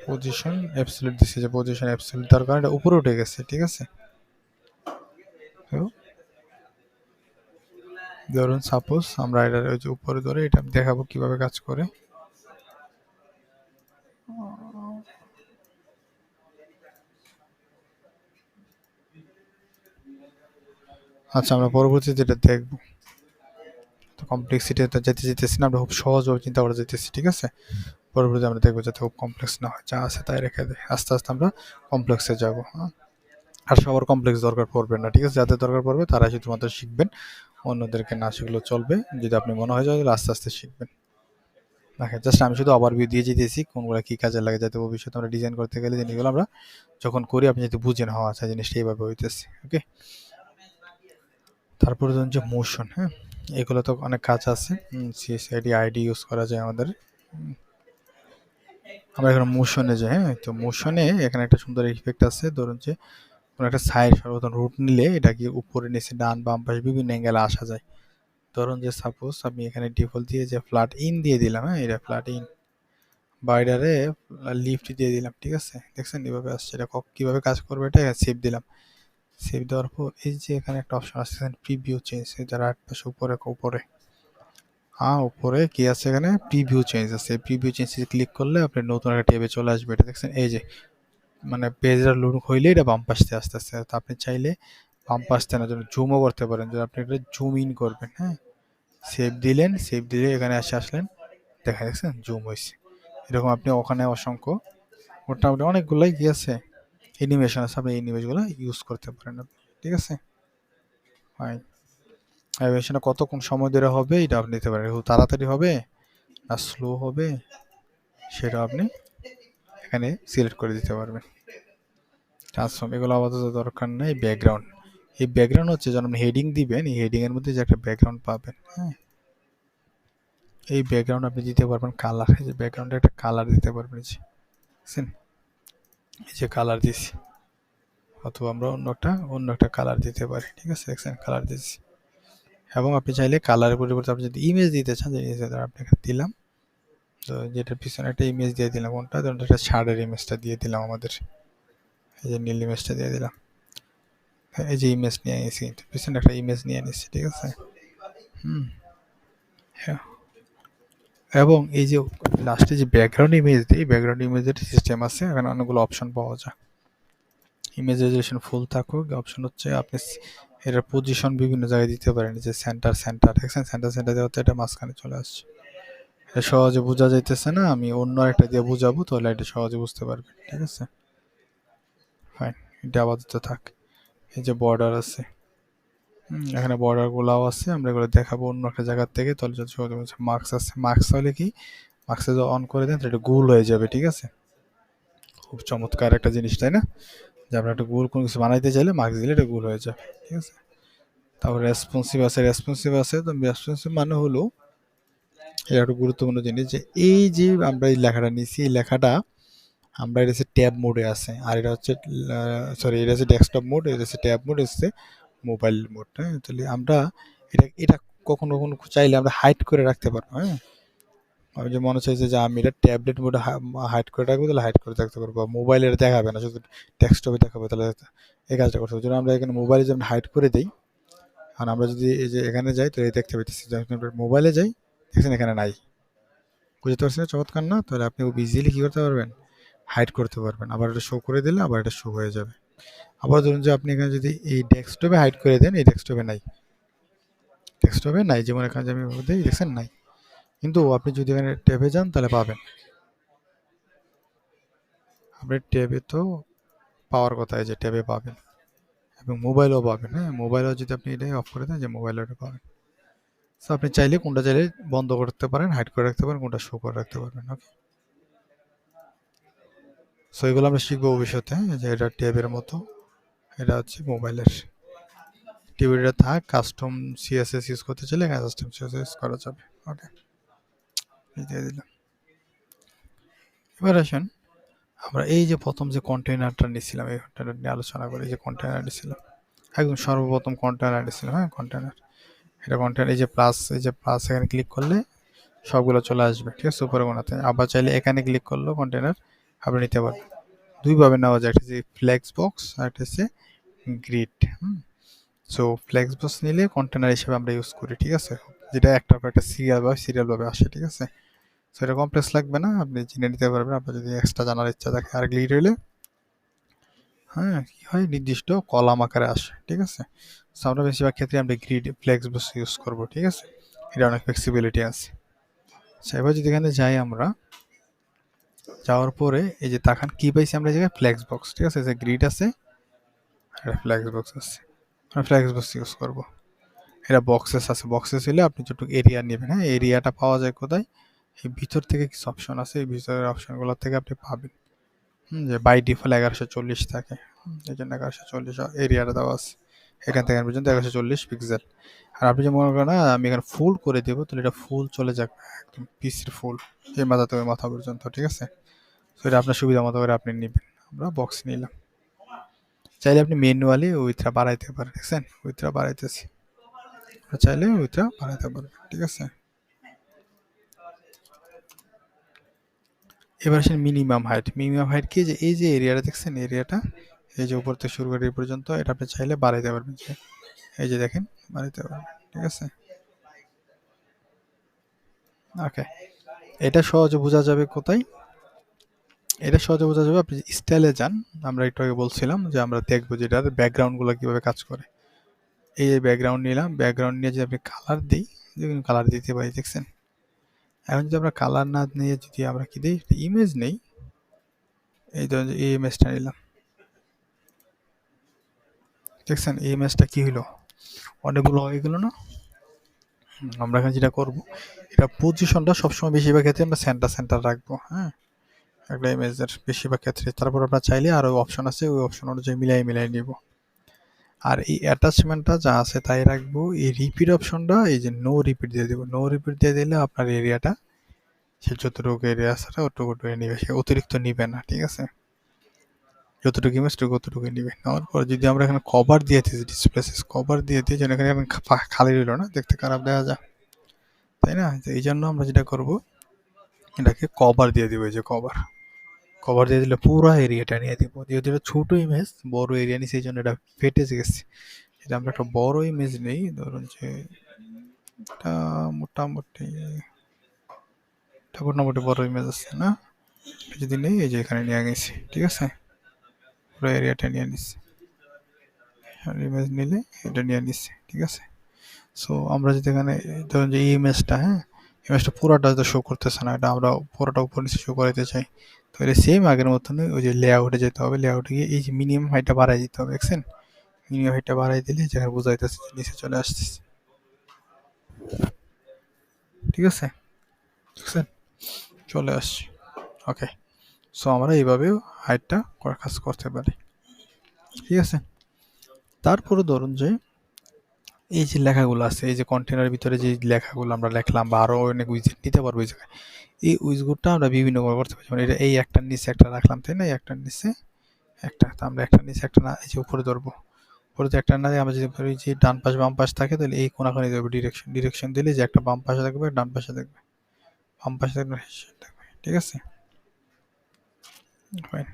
পজিশন অ্যাবসোলিউট দিছি, যে পজিশন অ্যাবসোলিউট দেওয়ার কারণে এটা উপরে উঠে গেছে, ঠিক আছে? তো ধরুন সাপোজ আমরা এটা ওই যে উপরে ধরে এটা দেখাবো কিভাবে কাজ করে। আচ্ছা, আমরা পরবর্তীতে এটা দেখবো। তো কমপ্লেক্সিটিতে যেতেছি না, আমরা খুব সহজভাবে চিন্তা করে যেতেছি, ঠিক আছে? পরবর্তীতে আমরা দেখবো যাতে খুব কমপ্লেক্স না হয়, যা আছে তাই রেখে দেয়, আস্তে আস্তে আমরা কমপ্লেক্সে যাব, হ্যাঁ। আর সবার কমপ্লেক্স দরকার পড়বে না, ঠিক আছে? যাদের দরকার পড়বে তারা শুধুমাত্র শিখবেন, অন্যদেরকে না শিখলেও চলবে। যদি আপনি মনে হয় তাহলে আস্তে আস্তে শিখবেন। দেখেন জাস্ট আমি শুধু ওভারভিউ দিয়ে যেতেছি কোনগুলো কি কাজে লাগে, যাতে ভবিষ্যতে আমরা ডিজাইন করতে গেলে জিনিসগুলো আমরা যখন করি আপনি যাতে বুঝেন, হওয়া আচ্ছা জিনিসটা এইভাবে হইতেছে, ওকে। তারপরে ধরুন যে মোশন, হ্যাঁ, এগুলো তো অনেক কাজ আছে। সিএসআইডি আইডি ইউজ করা যায় আমাদের। আমরা এখানে মোশনে যাই, হ্যাঁ, তো মোশনে এখানে একটা সুন্দর ইফেক্ট আছে। ধরুন যে কোনো একটা সাইড সর্বপ্রথম রুট নিলে এটাকে উপরে নিচে ডান বাম পাশে বিভিন্ন অ্যাঙ্গেলে আসা যায়। ধরুন যে সাপোজ আমি এখানে ডিফল্ট দিয়ে যে ফ্ল্যাট ইন দিয়ে দিলাম, হ্যাঁ, এটা ফ্ল্যাট ইন, বাইরে লিফট দিয়ে দিলাম, ঠিক আছে? দেখছেন এভাবে আসছে। এটা কিভাবে কাজ করবে, এটা সেভ দিলাম। সেভ দেওয়ার পর এই যে এখানে একটা অপশন আছে প্রিভিউ চেঞ্জ, যারা এক পাশে উপরে উপরে, হ্যাঁ, উপরে কি আছে এখানে প্রিভিউ চেঞ্জ আছে। প্রিভিউ চেঞ্জে ক্লিক করলে আপনি নতুন একটা ট্যাবে চলে আসবে। এটা দেখছেন এই যে মানে পেজটা লোড হইলে এটা বাম পাশ থেকে আস্তে আস্তে, তো আপনি চাইলে বাম পাশ থেকে না জন্য জুমও করতে পারেন, যদি আপনি এটা জুম ইন করবেন, হ্যাঁ। সেভ দিলেন, সেভ দিলে এখানে আসলেন, দেখা দেখছেন জুম হয়েছে। এরকম আপনি ওখানে অসংখ্য মোটামুটি অনেকগুলাই কি আছে অ্যানিমেশন আছে, আপনি এই অ্যানিমেশনগুলো ইউজ করতে পারেন আপনি, ঠিক আছে? ফাইন। অ্যানিমেশনটা কতক্ষণ সময় ধরে হবে এটা আপনি নিতে পারেন, খুব তাড়াতাড়ি হবে না স্লো হবে সেটা আপনি এখানে সিলেক্ট করে দিতে পারবেন। ট্রান্সফর্ম এগুলো আপাতত দরকার নেই। ব্যাকগ্রাউন্ড, এই ব্যাকগ্রাউন্ড হচ্ছে যখন আপনি হেডিং দিবেন, এই হেডিং এর মধ্যে যে একটা ব্যাকগ্রাউন্ড পাবেন, হ্যাঁ, এই ব্যাকগ্রাউন্ড আপনি দিতে পারবেন কালার, এই যে ব্যাকগ্রাউন্ডে একটা কালার দিতে পারবেন, এই যে দেখছেন, এই যে কালার দিছি, অথবা আমরা অন্য একটা কালার দিতে পারি, ঠিক আছে? দেখছেন কালার দিচ্ছি। এবং আপনি চাইলে কালারের পরিবর্তে আপনি যদি ইমেজ দিতে চান, যে আপনি এখানে দিলাম, তো যেটার পিছনে একটা ইমেজ দিয়ে দিলাম, কোনটা ধরুন একটা শার্টের ইমেজটা দিয়ে দিলাম আমাদের, এই যে নীল ইমেজটা দিয়ে দিলাম, এই যে ইমেজ নিয়ে নিয়েছি, পিছনে একটা ইমেজ নিয়ে নিচ্ছি, ঠিক আছে? হুম, হ্যাঁ। এবং এই যে লাস্টে যে ব্যাকগ্রাউন্ড ইমেজ দিই, ব্যাকগ্রাউন্ড ইমেজের সিস্টেম আছে, এখানে অনেকগুলো অপশন পাওয়া যায়। ইমেজ রেজলিউশন ফুল থাকুক, অপশন হচ্ছে আপনি এটার পজিশন বিভিন্ন জায়গায় দিতে পারেন, যে সেন্টার সেন্টার দেখছেন, সেন্টার সেন্টার দেওয়াতে এটা মাঝখানে চলে আসছে। এটা সহজে বোঝা যাইতেছে না, আমি অন্য একটা দিয়ে বুঝাবো, তাহলে এটা সহজে বুঝতে পারবেন। ঠিক আছে, ফাইন, এটা আপাতত থাক। এই যে বর্ডার আছে, এখানে বর্ডার গুলাও আছে, আমরা এগুলো দেখাবো অন্য একটা জায়গার থেকে, তাহলে যদি সহজে বুঝে। মার্কস আছে, মার্কস হলে কি, মার্কসে যদি অন করে দেন তাহলে এটা গোল হয়ে যাবে। ঠিক আছে, খুব চমৎকার একটা জিনিস, তাই না? যে আমরা একটা গোল কোনো কিছু বানাইতে চাইলে মার্কস দিলে এটা গোল হয়ে যাবে। ঠিক আছে, তারপর রেসপন্সিভ আছে, রেসপন্সিভ আছে, তো রেসপন্সিভ মানে হলো, এটা একটা গুরুত্বপূর্ণ জিনিস, যে এই যে আমরা এই লেখাটা নিছি, এই লেখাটা আমরা, এটা হচ্ছে ট্যাব মোডে আছে, আর এটা হচ্ছে সরি, এটা হচ্ছে ডেস্কটপ মোড, এটা হচ্ছে ট্যাব মোড, এটা হচ্ছে মোবাইল মোড। হ্যাঁ, তাহলে আমরা এটা এটা কখনো কখনো চাইলে আমরা হাইড করে রাখতে পারবো। হ্যাঁ, আমি যে মনে চাইছে যে আমি এটা ট্যাবলেট মোডে হাইড করে রাখবো, তাহলে হাইড করে রাখতে পারবো। মোবাইলে এটা দেখাবে না, শুধু ডেস্কটপে দেখাবে, তাহলে এই কাজটা করতে হবে। যদি আমরা এখানে মোবাইলে যেমন হাইড করে দিই, আর আমরা যদি এই যে এখানে যাই, তো এই দেখতে পাইতেছি, যখন আমরা মোবাইলে যাই দেখছেন এখানে নাই। বুঝতে পারছেন চমৎকার না? তাহলে আপনি ইজিলি কি করতে পারবেন, হাইড করতে পারবেন। আবার এটা শো করে দিলে আবার এটা শো হয়ে যাবে। আবার ধরুন যে আপনি এখানে যদি এই ডেস্কটপে হাইড করে দেন, এই ডেস্কটপে নাই, ডেস্কটপে নাই, যেমন এখানে আমি দিই দেখছেন নাই, কিন্তু আপনি যদি এখানে ট্যাবে যান তাহলে পাবেন। আপনি ট্যাবে তো পাওয়ার কথা, যে ট্যাবে পাবেন, এবং মোবাইলেও পাবেন। হ্যাঁ, মোবাইলেও যদি আপনি এটাই অফ করে দেন, যে মোবাইলেও এটা পাবেন। সো আপনি চাইলে কোনটা চাইলে বন্ধ করতে পারেন, হাইড করে রাখতে পারেন, কোনটা শো করে রাখতে পারবেন। ওকে, সো এগুলো আমরা শিখবো ভবিষ্যতে, যে এটা ট্যাবের মতো, এটা হচ্ছে মোবাইলের। টিভিটা থাক, কাস্টম সিএসএস ইউজ করতে চাইলে কাস্টম সিএসএস করা যাবে। ওকে, দিয়ে দিলাম। এবার আসেন, আমরা এই যে প্রথম যে কন্টেইনারটা নিয়েছিলাম, এই কন্টেইনার নিয়ে আলোচনা করি। যে কন্টেইনার নিয়েছিলাম, একদম সর্বপ্রথম কন্টেইনার নিয়েছিলাম। হ্যাঁ, কন্টেইনার, এটা কন্টেইনার, এই যে প্লাস, এই যে প্লাস এখানে ক্লিক করলে সবগুলো চলে আসবে। ঠিক আছে, উপরে কোনাতে। আবার চাইলে এখানে ক্লিক করলেও কন্টেইনার আপনি নিতে পারবেন। দুইভাবে নেওয়া যায়, একটা হচ্ছে ফ্লেক্স বক্স, আর একটা হচ্ছে গ্রিড। সো ফ্লেক্স বক্স নিলে কন্টেইনার হিসেবে আমরা ইউজ করি। ঠিক আছে, যেটা একটার পর একটা সিরিয়াল ভাবে আসে। ঠিক আছে, সেটা কমপ্লেক্স লাগবে না, আপনি জেনে নিতে পারবেন আপনার যদি এক্সট্রা জানার ইচ্ছা থাকে। আর গ্রিড হইলে হ্যাঁ কি হয়, নির্দিষ্ট কলাম আকারে আসে। ঠিক আছে, সো আমরা বেশিরভাগ ক্ষেত্রে আমরা গ্রিড ফ্লেক্স বক্স ইউজ করবো। ঠিক আছে, এটা অনেক ফ্লেক্সিবিলিটি আছে। আচ্ছা, এবার যদি এখানে যাই আমরা, যাওয়ার পরে এই যে তাকান কি পাইছি আমরা, এই জায়গায় ফ্লেক্স বক্স। ঠিক আছে, যে গ্রিড আছে আর ফ্লেক্স বক্স আছে, আমরা ফ্লেক্স বক্স ইউজ করবো। এটা বক্সেস আছে, বক্সেস হলে আপনি যতটুকু এরিয়া নেবেন। হ্যাঁ, এরিয়াটা পাওয়া যায় কোথায়, এই ভিতর থেকে কিছু অপশন আছে, এই ভিতরের অপশনগুলো থেকে আপনি পাবেন। যে বাই ডিফল্ট 1140 থাকে, এই জন্য 1140 এরিয়াটা দেওয়া আছে। এখান থেকে পর্যন্ত 1140 পিক্সেল। আর আপনি যে মনে করেন না আমি এখানে ফুল করে দেবো, তাহলে এটা ফুল চলে যাবে, একদম পিসির ফুল, এই মাথা থেকে মাথা পর্যন্ত। ঠিক আছে, তো এটা আপনার সুবিধা মতো করে আপনি নেবেন। আমরা বক্স নিলাম। চাইলে আপনি ম্যানুয়ালি উইথটা বাড়াইতে পারেন। দেখছেন উইথটা বাড়াইতেছি, চাইলে উইথটা বাড়াইতে পারবেন। ঠিক আছে, এবার আসেন মিনিমাম হাইট। মিনিমাম হাইট কি, যে এই যে এরিয়াটা দেখছেন, এরিয়াটা এই যে উপর থেকে শুরু করে এই পর্যন্ত, এটা আপনি চাইলে বাড়াইতে পারবেন। যে এই যে দেখেন, বাড়াইতে পারবেন। ঠিক আছে, ওকে, এটা সহজে বোঝা যাবে কোথায়, এটা সহজে বোঝা যাবে আপনি স্টাইলে যান। আমরা একটু আগে বলছিলাম যে আমরা দেখবো যে এটার ব্যাকগ্রাউন্ডগুলো কিভাবে কাজ করে। এই যে ব্যাকগ্রাউন্ড নিলাম, ব্যাকগ্রাউন্ড নিয়ে যদি আপনি কালার দিই, দেখুন কালার দিতে পারি। দেখছেন, এখন যদি আমরা কালার না নিয়ে যদি আমরা কি দিই, ইমেজ নেই, এই ধরুন এই ইমেজটা নিলাম, দেখছেন এই ইমেজটা কি হলো, অনেকগুলো হয়ে গেল না? আমরা এখানে যেটা করবো, এটা পজিশনটা সবসময় বেশিরভাগ ক্ষেত্রে আমরা সেন্টার সেন্টার রাখবো। হ্যাঁ, একটা ইমেজের বেশিরভাগ ক্ষেত্রে। তারপর আপনার চাইলে আরও অপশন আছে, ওই অপশন অনুযায়ী মিলাই নিব। আর এই অ্যাটাচমেন্টটা যা আছে তাই রাখবো। এই রিপিট অপশনটা, এই যে নো রিপিট দিয়ে দেবো। নো রিপিট দিয়ে দিলে আপনার এরিয়াটা, সে যতটুকু এরিয়া আছে অতটুকু নিবে, সে অতিরিক্ত নিবে না। ঠিক আছে, যতটুকু ইমেজ ততটুকু নিবে। নেওয়ার পর যদি আমরা এখানে কভার দিয়ে দিই, ডিসপ্লেসিস কভার দিয়ে দিই, যেন এখানে খালি রইল না, দেখতে খারাপ দেখা যায়, তাই না? তো এই জন্য আমরা যেটা করব, এটাকে কভার দিয়ে দিব। এই যে কভার, কভার দিয়ে দিলে পুরো এরিয়াটা নিয়ে দিব। যেহেতু এটা ছোট ইমেজ, বড় এরিয়া নিয়ে, সেই জন্য এটা ফেটে গেছে। এটা আমরা একটা বড় ইমেজ নেই, ধরুন যে এটা মোটামুটি, এটা মোটামুটি বড় ইমেজ আছে না, যদি নেই, এই যে এখানে নিয়ে গেছি। ঠিক আছে, পুরো এরিয়াটা নিয়ে নিচ্ছি। ইমেজ নিলে এটা নিয়ে নিচ্ছে, ঠিক আছে। সো আমরা যদি এখানে ধরুন যে এই ইমেজটা, হ্যাঁ, ইমেজটা পুরোটা তো শো করতেছে না, এটা আমরা পুরোটা উপর নিচে শো করাতে চাই, তাহলে সেম আগের মতনই ওই যে লেআউটে যেতে হবে, লেআউটে গিয়ে এই যে মিনিমাম হাইটটা বাড়াই দিতে হবে, দেখছেন, মিনিমাম হাইটটা বাড়াই দিলে যেখানে বোঝা যাইতেছে নিচে চলে আসতেছে, ঠিক আছে, দেখছেন চলে আসছে। ওকে, সো আমরা এইভাবেও হাইটটা কাজ করতে পারি, ঠিক আছে। তারপরে ধরুন যে এই যে লেখাগুলো আছে, এই যে কন্টেনারের ভিতরে যে লেখাগুলো আমরা লিখলাম বা আরো অনেক উইজেট নিতে পারবো এই জায়গায়, এই উইজগুটটা আমরা বিভিন্ন ভাবে করতে পারি, মানে এটা এই একটার নিচে একটা রাখলাম, তাই না, এই একটার নিচে একটা, তো আমরা একটার নিচে একটা না, এই যে উপরে ধরবো, উপরে তো একটা না দিয়ে আমরা যদি ধরি যে ডান পাশ বাম পাশ থাকে, তাহলে এই কোনাখানি দেবো ডিরেকশন, ডিরেকশন দিলে যে একটা বাম পাশে থাকবে, ডান পাশে থাকবে, বাম পাশে থাকবে, ঠিক আছে, ফাইন।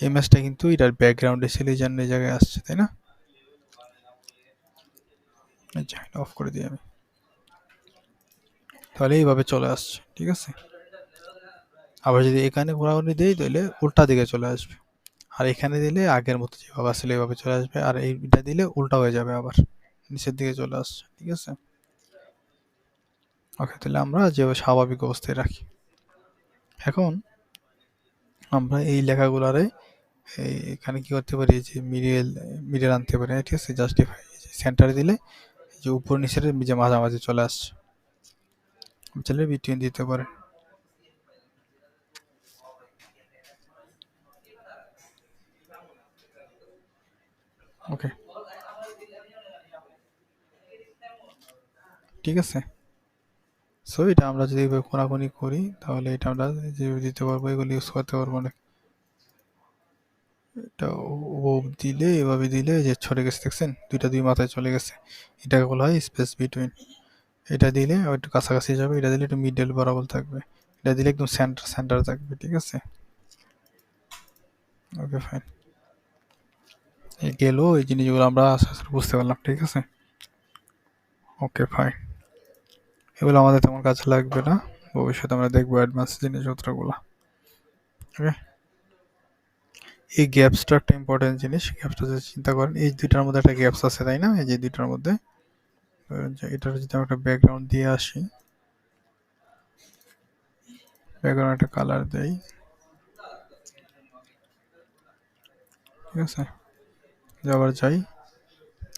এই ম্যাচটা কিন্তু এটার ব্যাকগ্রাউন্ডে ছিল, এই জন্য এই জায়গায় আসছে, তাই না, আচ্ছা অফ করে দিই আমি, তাহলে এইভাবে চলে আসছে, ঠিক আছে। আবার যদি এখানে ঘোরাঘুরি দিই তাহলে উল্টা দিকে চলে আসবে, আর এখানে দিলে আগের মতো যেভাবে আসলে এভাবে চলে আসবে, আর এইটা দিলে উল্টা হয়ে যাবে, আবার নিচের দিকে চলে আসছে, ঠিক আছে। ওকে, তাহলে আমরা যেভাবে স্বাভাবিক অবস্থায় রাখি। এখন আমরা এই লেখাগুলারে এখানে কি করতে পারি, যে মিডিল মিডিল আনতে পারি, ঠিক আছে, জাস্টিফাই সেন্টারে দিলে যে উপর নিচের যে মাঝামাঝি চলে আসছে, চাইলে বিটুইন দিতে পারেন। ওকে, ঠিক আছে। সো এটা আমরা যদি এইভাবে কোনাকুনি করি তাহলে এটা আমরা যে দিতে পারবো, এগুলো ইউজ করতে পারবো অনেক। এটা ও দিলে, এভাবে দিলে যে ছড়ে গেছে, দেখছেন দুইটা দুই মাথায় চলে গেছে, এটাকে বলা হয় স্পেস বিটুইন। এটা দিলে একটু কাছাকাছি যাবে, এটা দিলে একটু মিডল বরাবর থাকবে, এটা দিলে একদম সেন্টার সেন্টার থাকবে, ঠিক আছে। ওকে ফাইন, এই গেল এই জিনিসগুলো আমরা আস্তে আস্তে বুঝতে পারলাম, ঠিক আছে। ওকে ফাইন, এগুলো আমাদের তেমন কাজে লাগবে না, ভবিষ্যতে আমরা দেখবো অ্যাডভান্স জিনিসপত্রগুলো। ওকে, এই গ্যাপসটা একটা ইম্পর্টেন্ট জিনিস, গ্যাপসটা যদি চিন্তা করেন এই দুইটার মধ্যে একটা গ্যাপস আছে, তাই না, এই যে দুইটার মধ্যে, এটার যদি আমরা একটা ব্যাকগ্রাউন্ড দিয়ে আসি, ব্যাকগ্রাউন্ড একটা কালার দেই, ঠিক আছে, আবার যাই,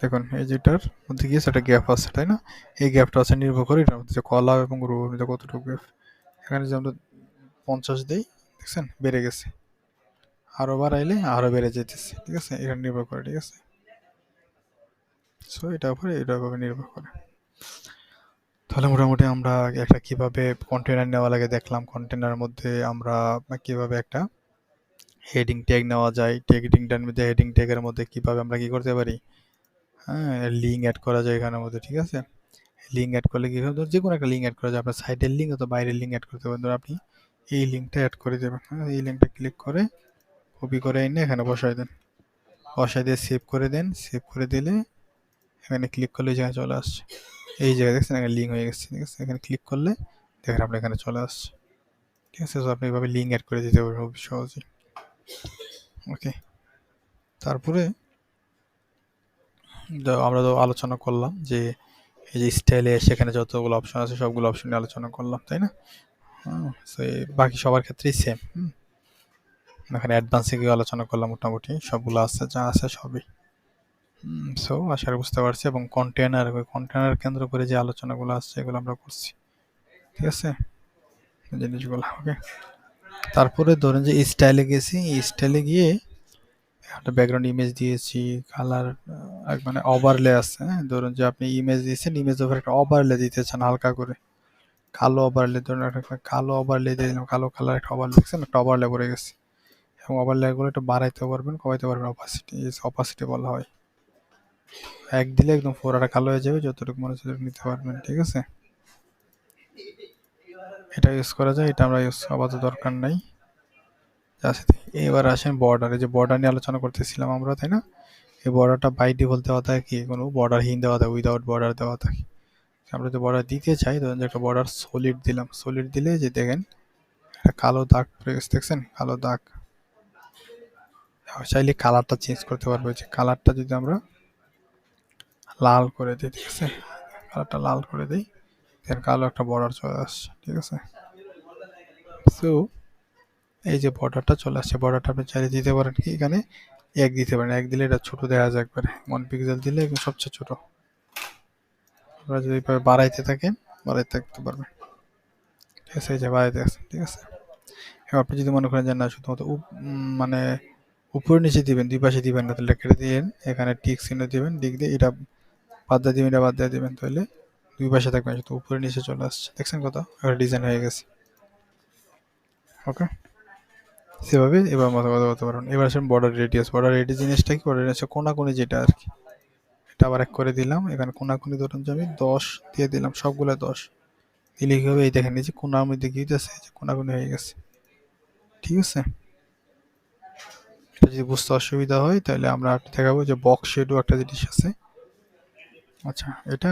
দেখুন এই যেটার মধ্যে গিয়েছে একটা গ্যাপ আছে, তাই না, এই গ্যাপটা আছে নির্ভর করে এটার মধ্যে যে কলা এবং রোর মধ্যে কতটুকু গ্যাপ। এখানে যদি আমরা 50 দিই, দেখছেন বেড়ে গেছে, আরো বাড়াইলে আরো বেড়ে যেতেছে, ঠিক আছে, এখানে নির্ভর করে, ঠিক আছে। সো এটার উপরে এটার উপরে নির্ভর করে। তাহলে মোটামুটি আমরা একটা কিভাবে কন্টেনার নেওয়া লাগে দেখলাম, কন্টেনারের মধ্যে আমরা কিভাবে একটা হেডিং ট্যাগ নেওয়া যায়, হেডিংটার মধ্যে হেডিং ট্যাগের মধ্যে কিভাবে আমরা কি করতে পারি, হ্যাঁ, লিঙ্ক অ্যাড করা যায় এখানের মধ্যে, ঠিক আছে। লিঙ্ক অ্যাড করলে কি হবে, যে কোনো একটা লিঙ্ক অ্যাড করা যায়, আপনার সাইটের লিঙ্ক অথবা বাইরের লিঙ্ক অ্যাড করতে পারেন, ধরুন আপনি এই লিঙ্কটা অ্যাড করে দেবেন, হ্যাঁ, এই লিঙ্কটা ক্লিক করে কপি করে এনে এখানে বসাই দেন, বসাই দিয়ে সেভ করে দেন, সেভ করে দিলে এখানে ক্লিক করলে জায়গায় চলে আসছে, এই জায়গায় দেখছেন এখানে লিঙ্ক হয়ে গেছে, ঠিক আছে, এখানে ক্লিক করলে দেখেন আপনার এখানে চলে আসছে, ঠিক আছে। তো আপনি এভাবে লিঙ্ক অ্যাড করে দিতে পারবেন খুব সহজেই। ওকে, তারপরে আমরা তো আলোচনা করলাম যে এই যে স্টাইলে সেখানে যতগুলো অপশন আছে সবগুলো অপশন নিয়ে আলোচনা করলাম, তাই না, বাকি সবার ক্ষেত্রেই সেম। এখানে অ্যাডভান্সে গিয়ে আলোচনা করলাম, মোটামুটি সবগুলো আছে, যা আছে সবই। সো আশা করি বুঝতে পারছি, এবং কন্টেনার কন্টেনার কেন্দ্র করে যে আলোচনাগুলো আসছে এগুলো আমরা করছি, ঠিক আছে, এই জিনিসগুলো। ওকে, তারপরে ধরেন যে স্টাইলে গেছি, এই স্টাইলে গিয়ে একটা ব্যাকগ্রাউন্ড ইমেজ দিয়েছি, কালার মানে ওভারলে আছে, হ্যাঁ, ধরুন যে আপনি ইমেজ দিয়েছেন, ইমেজ ওভার একটা ওভারলে দিতে চান হালকা করে, কালো ওভারলে, ধরুন একটা কালো ওভারলে দিয়ে দিলাম, কালো কালার একটা ওভারলে, দেখছেন একটা ওভারলে পড়ে গেছে, এবং ওভারলে গুলো একটু বাড়াইতে পারবেন, কমাইতে পারবেন, অপাসিটি, অপাসিটি বলা হয়, এক দিলে একদম ফোরাটা কালো হয়ে যাবে, যতটুকু মনে হচ্ছে ততটুকু নিতে পারবেন, ঠিক আছে। এটা ইউজ করা যায়, এটা আমরা ইউজ আপাতত দরকার নাই, আচ্ছা। এবার আসেন বর্ডার, এই যে বর্ডার নিয়ে আলোচনা করতেছিলাম আমরা, তাই না, এই বর্ডারটা বাই ডিফল্ট দেওয়া থাকে কি, কোনো বর্ডারহীন দেওয়া থাকে, উইদাউট বর্ডার দেওয়া থাকে। আমরা যদি বর্ডার দিতে চাই, ধরুন যে একটা বর্ডার সলিড দিলাম, সলিড দিলে যে দেখেন একটা কালো দাগ পড়ে গেছে, দেখছেন কালো দাগ, চাইলে কালারটা চেঞ্জ করতে পারবো, যে কালারটা যদি আমরা লাল করে দিই, ঠিক আছে, কালারটা লাল করে দিই, এর কালো একটা বর্ডার চলে আসছে, ঠিক আছে। সো এই যে বর্ডারটা চলে আসছে, বর্ডারটা আপনি চাইলে দিতে পারেন কি এখানে 1 দিতে পারেন, 1 দিলে এটা ছোট দেখা যায় একবারে, 1 পিক্সেল দিলে একদম সবচেয়ে ছোট। আপনারা যদি এভাবে বাড়াইতে থাকেন বাড়াইতে থাকতে পারবেন, ঠিক আছে, এই যে বাড়াইতে আছে, ঠিক আছে। এবার আপনি যদি মনে করেন যে না শুধুমাত্র মানে উপরে নিচে দিবেন, দুই পাশে দিবেন না, তাহলে কেটে দিবেন, এখানে টিক চিহ্ন দিবেন, টিক দিয়ে এটা বাদ দিয়ে দিবেন, এটা বাদ দিয়ে দিবেন, তাহলে দুই পাশে থাকবেন, শুধু উপরে নিচে চলে আসছে, দেখছেন কত এবার ডিজাইন হয়ে গেছে। ওকে, সেভাবে এবার মতো কথা বলতে পারবেন। এবার আসেন বর্ডার রেডিয়াস। বর্ডার রেডিয়াস জিনিসটা কি, বর্ডার রেডিয়াস কোনাকুনি যেটা আর কি, এটা আবার এক করে দিলাম, এখানে কোনাকুনি ধরুন যে আমি 10 দিয়ে দিলাম, সবগুলো 10 দিলে কি হবে, এই দেখেন এই যে কোনার মধ্যে কি হইতেছে, যে কোনাকুনি হয়ে গেছে, ঠিক আছে। এটা যদি বুঝতে অসুবিধা হয় তাহলে আমরা দেখাবো যে বক্স শেডও একটা জিনিস আছে। আচ্ছা, এটা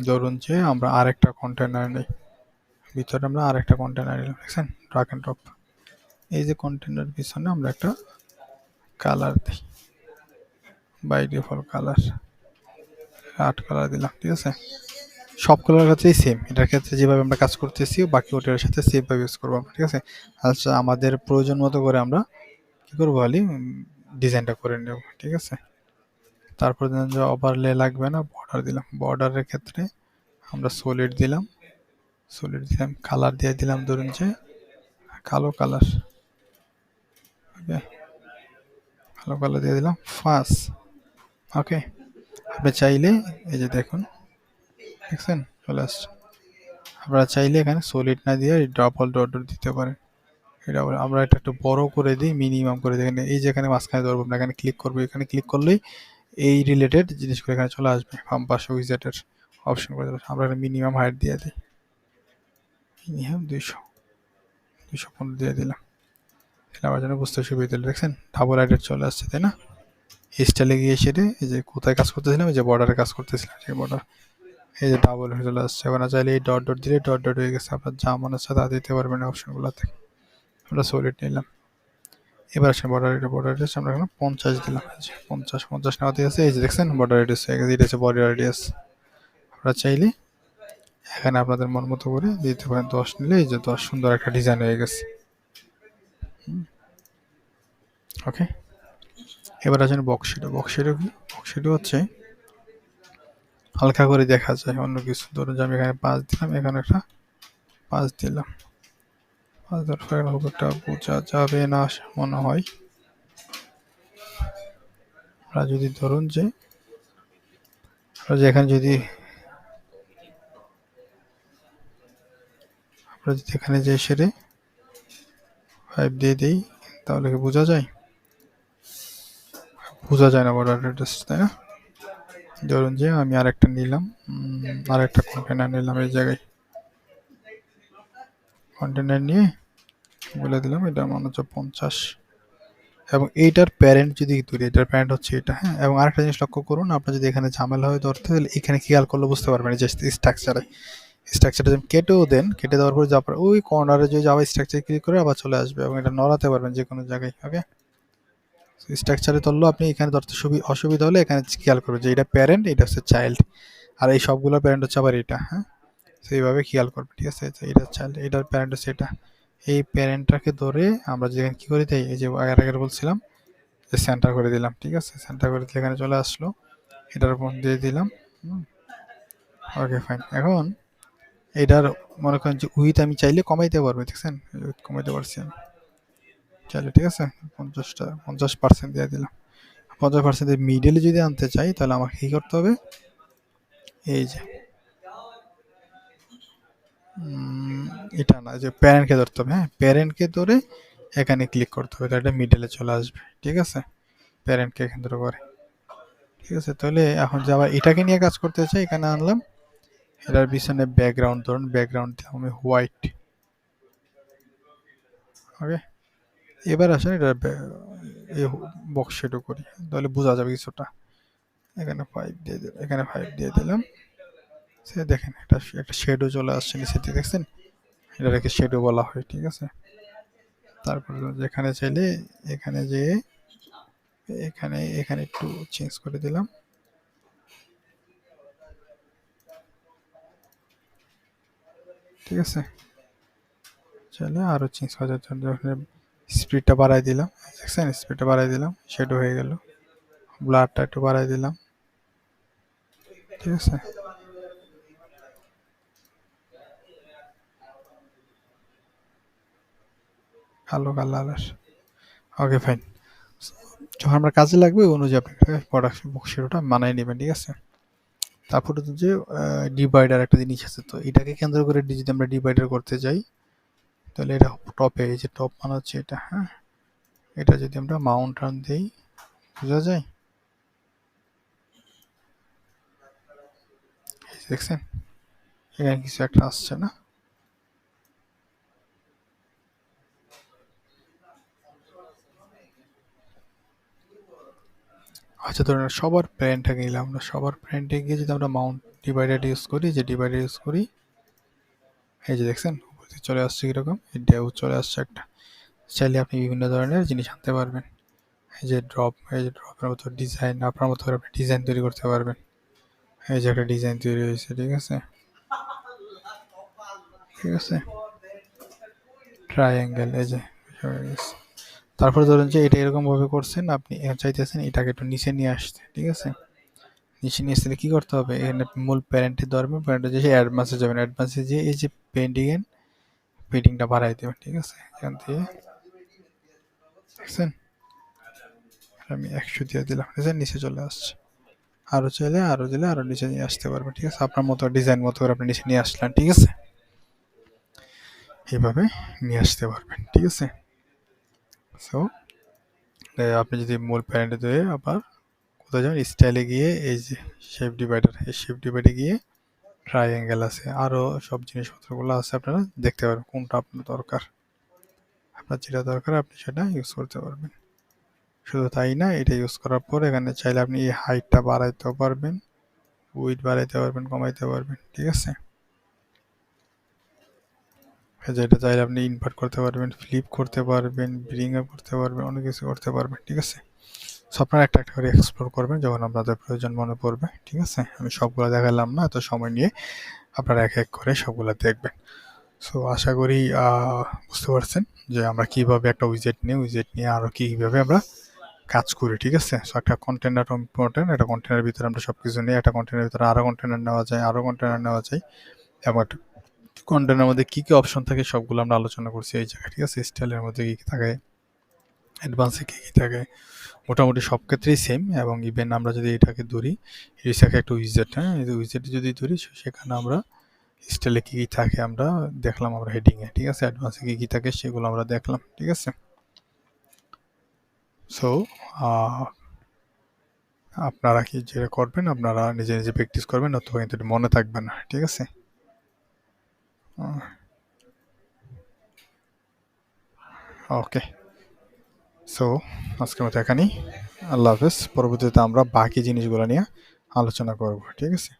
ধরুন যে আমরা আরেকটা কন্টেনার নেই, ভিতরে আমরা আরেকটা কন্টেনার নিলাম, দেখছেন, ড্রাগ এন্ড ড্রপ। এই যে কন্টেনার পিছনে আমরা একটা কালার দিই, বাই ডিফল্ট কালার 8 কালার দিলাম, ঠিক আছে। সব কালার ক্ষেত্রেই সেম, এটার ক্ষেত্রে যেভাবে আমরা কাজ করতেছি বাকি ওটার সাথে সেম ভাবে ইউজ করবো আমরা, ঠিক আছে। আচ্ছা, আমাদের প্রয়োজন মতো করে আমরা কি করবো, খালি ডিজাইনটা করে নেব, ঠিক আছে। তারপর দিলাম যে ওভারলে লাগবে না, বর্ডার দিলাম, বর্ডারের ক্ষেত্রে আমরা সলিড দিলাম, সলিড দিলাম, কালার দিয়ে দিলাম ধরুন যে কালো কালার, ওকে, কালো কালার দিয়ে দিলাম ফার্স্ট। ওকে, আপনি চাইলে এই যে দেখুন, দেখছেন চলে আসছে। আপনারা চাইলে এখানে সলিড না দিয়ে ডাবল ডট ডট দিতে পারেন। এটা আমরা এটা একটু বড় করে দিই, মিনিমাম করে দিই, এখানে এই যে এখানে মাঝখানে ধরবো, আমরা এখানে ক্লিক করবো, এখানে ক্লিক করলেই এই রিলেটেড জিনিসগুলো এখানে চলে আসবে, বাম পাশে উইজেটের অপশন করে দেবো। আমরা এখানে মিনিমাম হাইট দিয়ে দিই, মিনিমাম 215 দিয়ে দিলাম, এটা আমার জন্য বুঝতে সুবিধা হলো, দেখছেন ডাবল হাইটের চলে আসছে, তাই না। স্টাইলে গিয়ে সেটা এই যে কোথায় কাজ করতেছিলাম, এই যে বর্ডারে কাজ করতেছিলাম, সেই বর্ডার এই যে ডাবল হয়ে চলে আসছে। এখন চাইলে এই ডট ডট দিলে ডট ডট হয়ে গেছে, আপনার যা মনে হচ্ছে তা দিতে পারবেন অপশনগুলোতে। আমরা সলিড নিলাম, এবার আসেন বর্ডার রেডিয়াস। বর্ডার রেডিয়াস আমরা এখানে 50 দিলাম, 50 নেওয়াতে আছে, এই যে দেখছেন বর্ডার রেডিয়াস হয়ে গেছে, এটা হচ্ছে বর্ডার রেডিয়াস। আপনারা চাইলে এখানে আপনাদের মন মতো করে দিতে পারেন, 10 নিলে এই যে 10 সুন্দর একটা ডিজাইন হয়ে গেছে। ওকে, এবার আসেন বক্সিডো। বক্সিডো কি, বক্সিডো হচ্ছে হালকা করে দেখা যায় অন্য কিছু, ধরুন যে আমি এখানে 5 দিলাম, এখানে একটা 5 দিলাম, 5 দেওয়ার পরে খুব একটা বোঝা যাবে না মনে হয়। আমরা যদি ধরুন যে এখানে যদি আমরা যদি এখানে যে সেরে 5 দিয়ে দিই তাহলে কি বোঝা যায়, বোঝা যায় না বর্ডার রেডিয়াস, তাই না। ধরুন যে আমি আরেকটা নিলাম, আরেকটা কন্টেনার নিলাম, এই জায়গায় কন্টেনার নিয়ে বলে দিলাম এটা মনে হচ্ছে 50, এবং এইটার প্যারেন্ট যদি ধরি, এটার প্যারেন্ট হচ্ছে এটা, হ্যাঁ। এবং আরেকটা জিনিস লক্ষ্য করুন, আপনার যদি এখানে ঝামেলা হয় ধরতে, তাহলে এখানে খেয়াল করলে বুঝতে পারবেন যে স্ট্রাকচারটা যদি কেটেও দেন, কেটে দেওয়ার পরে যাবার ওই কর্নারে যদি আবার স্ট্রাকচার ক্লিক করে আবার চলে আসবে, এবং এটা নড়াতে পারবেন যে কোনো জায়গায়। ওকে, স্ট্রাকচারে ধরলেও আপনি এখানে ধরতে অসুবিধা হলে এখানে খেয়াল করবেন যে এটা প্যারেন্ট, এটা হচ্ছে চাইল্ড, আর এই সবগুলোর প্যারেন্ট হচ্ছে আবার এটা, হ্যাঁ। সেইভাবে খেয়াল করবেন, ঠিক আছে। এটা চাইল্ড, এটার প্যারেন্ট হচ্ছে এটা। এই প্যারেন্টটাকে ধরে আমরা যেখানে কি করে দেই, এই যে আগে বলছিলাম যে সেন্টার করে দিলাম, ঠিক আছে। সেন্টার করে দিলে এখানে চলে আসলো, এটার উপর দিয়ে দিলাম। ওকে, ফাইন। এখন এটার মনে করেন যে উইথ আমি চাইলে কমাইতে পারবো, দেখছেন উইথ কমাইতে পারছি আমি চাইলে, ঠিক আছে। 50% দিয়ে দিলাম। 50% মিডলে যদি আনতে চাই তাহলে আমাকে কি করতে হবে, এই যে এটা না, যে প্যারেন্টকে ধরতে হবে, হ্যাঁ, প্যারেন্টকে ধরে এখানে ক্লিক করতে হবে, তাহলে মিডলে চলে আসবে, ঠিক আছে। প্যারেন্টকে এখান ধরে করে, ঠিক আছে। তাহলে এখন যে আবার এটাকে নিয়ে কাজ করতে চাই, এখানে আনলাম, এটার পিছনে ব্যাকগ্রাউন্ড, ধরুন ব্যাকগ্রাউন্ড দিলাম আমি হোয়াইট। ওকে, এবার আসেন এটা এই বক্স শেডও করি, তাহলে বোঝা যাবে কিছুটা। এখানে 5 দিয়ে দিলাম, এখানে 5 দিয়ে দিলাম, সে দেখেন এটা একটা শেডও চলে আসছে নিচে দিয়ে, দেখছেন, এটাকে শেডও বলা হয়, ঠিক আছে। তারপর যেখানে চাইলে এখানে যেয়ে এখানে একটু চেঞ্জ করে দিলাম। ঠিক আছে, চাইলে আরো চেঞ্জ করা যেত, যখন স্পিডটা বাড়াই দিলাম, দেখছেন স্পিডটা বাড়াই দিলাম, সেটা হয়ে গেল। ব্লারটা একটু বাড়াই দিলাম। ঠিক আছে, কালো কালার। Okay fine. যখন আমরা কাজে লাগবে ওই অনুযায়ী আপনি প্রোডাকশন বক্সটা মানায় নেবেন। ঠিক আছে, তারপরে তো যে ডিভাইডার একটা জিনিস আছে, তো এটাকে কেন্দ্র করে যদি আমরা ডিভাইডার করতে যাই, তাহলে এটা টপে, এই যে টপ মানে হচ্ছে এটা, হ্যাঁ, এটা যদি আমরা মাউন্ট টার্ন দিই, বোঝা যায়? দেখছেন এখানে কিছু একটা আসছে না? আচ্ছা, ধরুন সবার প্যারেন্টটাকে নিলাম, আমরা সবার প্যারেন্টে গিয়ে যদি আমরা মাউন্ট ডিভাইডার ইউজ করি, যে ডিভাইডার ইউজ করি, এই যে দেখছেন চলে আসছে কিরকম, এটাও চলে আসছে একটা। চাইলে আপনি বিভিন্ন ধরনের জিনিস আনতে পারবেন। এই যে ড্রপ, এই যে ড্রপের মতো ডিজাইন, আপনার মতো করে আপনি ডিজাইন তৈরি করতে পারবেন। এই যে একটা ডিজাইন তৈরি হয়েছে। ঠিক আছে, ঠিক আছে, ট্রায়াঙ্গেল, এই যে হয়ে গেছে। তারপরে ধরুন যে এটা এরকম ভাবে করছেন, আপনি চাইতেছেন এটাকে একটু নিচে নিয়ে আসতে। ঠিক আছে, নিচে নিয়ে আসলে কি করতে হবে, এখানে মূল প্যারেন্টে ধরবেন, প্যারেন্টে যে অ্যাডভান্সে যাবেন, অ্যাডভান্সে যে এই যে পেন্টিংটা বাড়াই দেবেন। ঠিক আছে, এখান থেকে দেখছেন আমি 100 দিয়ে দিলাম, দেখছেন নিচে চলে আসছে। আরো চাইলে আরো দিলে আরো নিচে নিয়ে আসতে পারবেন। ঠিক আছে, আপনার মতো ডিজাইন মতো করে আপনি নিচে নিয়ে আসলেন। ঠিক আছে, এইভাবে নিয়ে আসতে পারবেন। ঠিক আছে, সো আপনি যদি মূল প্যারেন্টে দিয়ে আবার কোথায় যাবেন, স্টাইলে গিয়ে এই যে শেপ ডিভাইডার, এই শেপ ডিভাইডে গিয়ে ট্রায়াঙ্গেল আছে, আরো সব জিনিসপত্রগুলো আছে, আপনারা দেখতে পারবেন কোনটা আপনার দরকার। আপনার যেটা দরকার আপনি সেটা ইউজ করতে পারবেন। শুধু তাই না, এটা ইউজ করার পর এখানে চাইলে আপনি এই হাইটটা বাড়াইতেও পারবেন, উইডথ বাড়াইতে পারবেন, কমাইতে পারবেন। ঠিক আছে, যেটা চাইলে আপনি ইনভার্ট করতে পারবেন, ফ্লিপ করতে পারবেন, ব্রিং আপ করতে পারবেন, অনেক কিছু করতে পারবেন। ঠিক আছে, সো আপনারা একটা একটা করে এক্সপ্লোর করবেন যখন আপনাদের প্রয়োজন মনে পড়বে। ঠিক আছে, আমি সবগুলো দেখালাম না, এত সময় নিয়ে আপনারা এক এক করে সবগুলো দেখবেন। সো আশা করি বুঝতে পারছেন যে আমরা কিভাবে একটা উইজেট নিয়ে আরও কীভাবে আমরা কাজ করি। ঠিক আছে, সো একটা কন্টেনার ইম্পর্টেন্ট, একটা কন্টেনারের ভিতরে আমরা সব কিছু নিই, একটা কন্টেনারের ভিতরে আরও কন্টেনার নেওয়া যায়, আরও কন্টেনার নেওয়া যায়, এবং একটা কন্টেনারের মধ্যে কী কী অপশন থাকে সবগুলো আমরা আলোচনা করছি এই জায়গায়। ঠিক আছে, স্টাইলের মধ্যে কী কী থাকে, অ্যাডভান্সে কী কী থাকে, মোটামুটি সব ক্ষেত্রেই সেম। এবং ইভেন আমরা যদি এটাকে ধরি, রিসাকে একটা উইজেট, হ্যাঁ, এই উইজেট যদি ধরি, সেখানে আমরা স্টাইলে কী কী থাকে আমরা দেখলাম, আমরা হেডিংয়ে। ঠিক আছে, অ্যাডভান্সে কী কী থাকে সেগুলো আমরা দেখলাম। ঠিক আছে, সো আপনারা কি যেটা করবেন, আপনারা নিজে নিজে প্র্যাকটিস করবেন, অথবা কিন্তু এটা মনে থাকবে না। ঠিক আছে, ওকে, সো আজকের মতো এখানেই। আল্লাহ হাফেজ। পরবর্তীতে আমরা বাকি জিনিসগুলো নিয়ে আলোচনা করব। ঠিক আছে।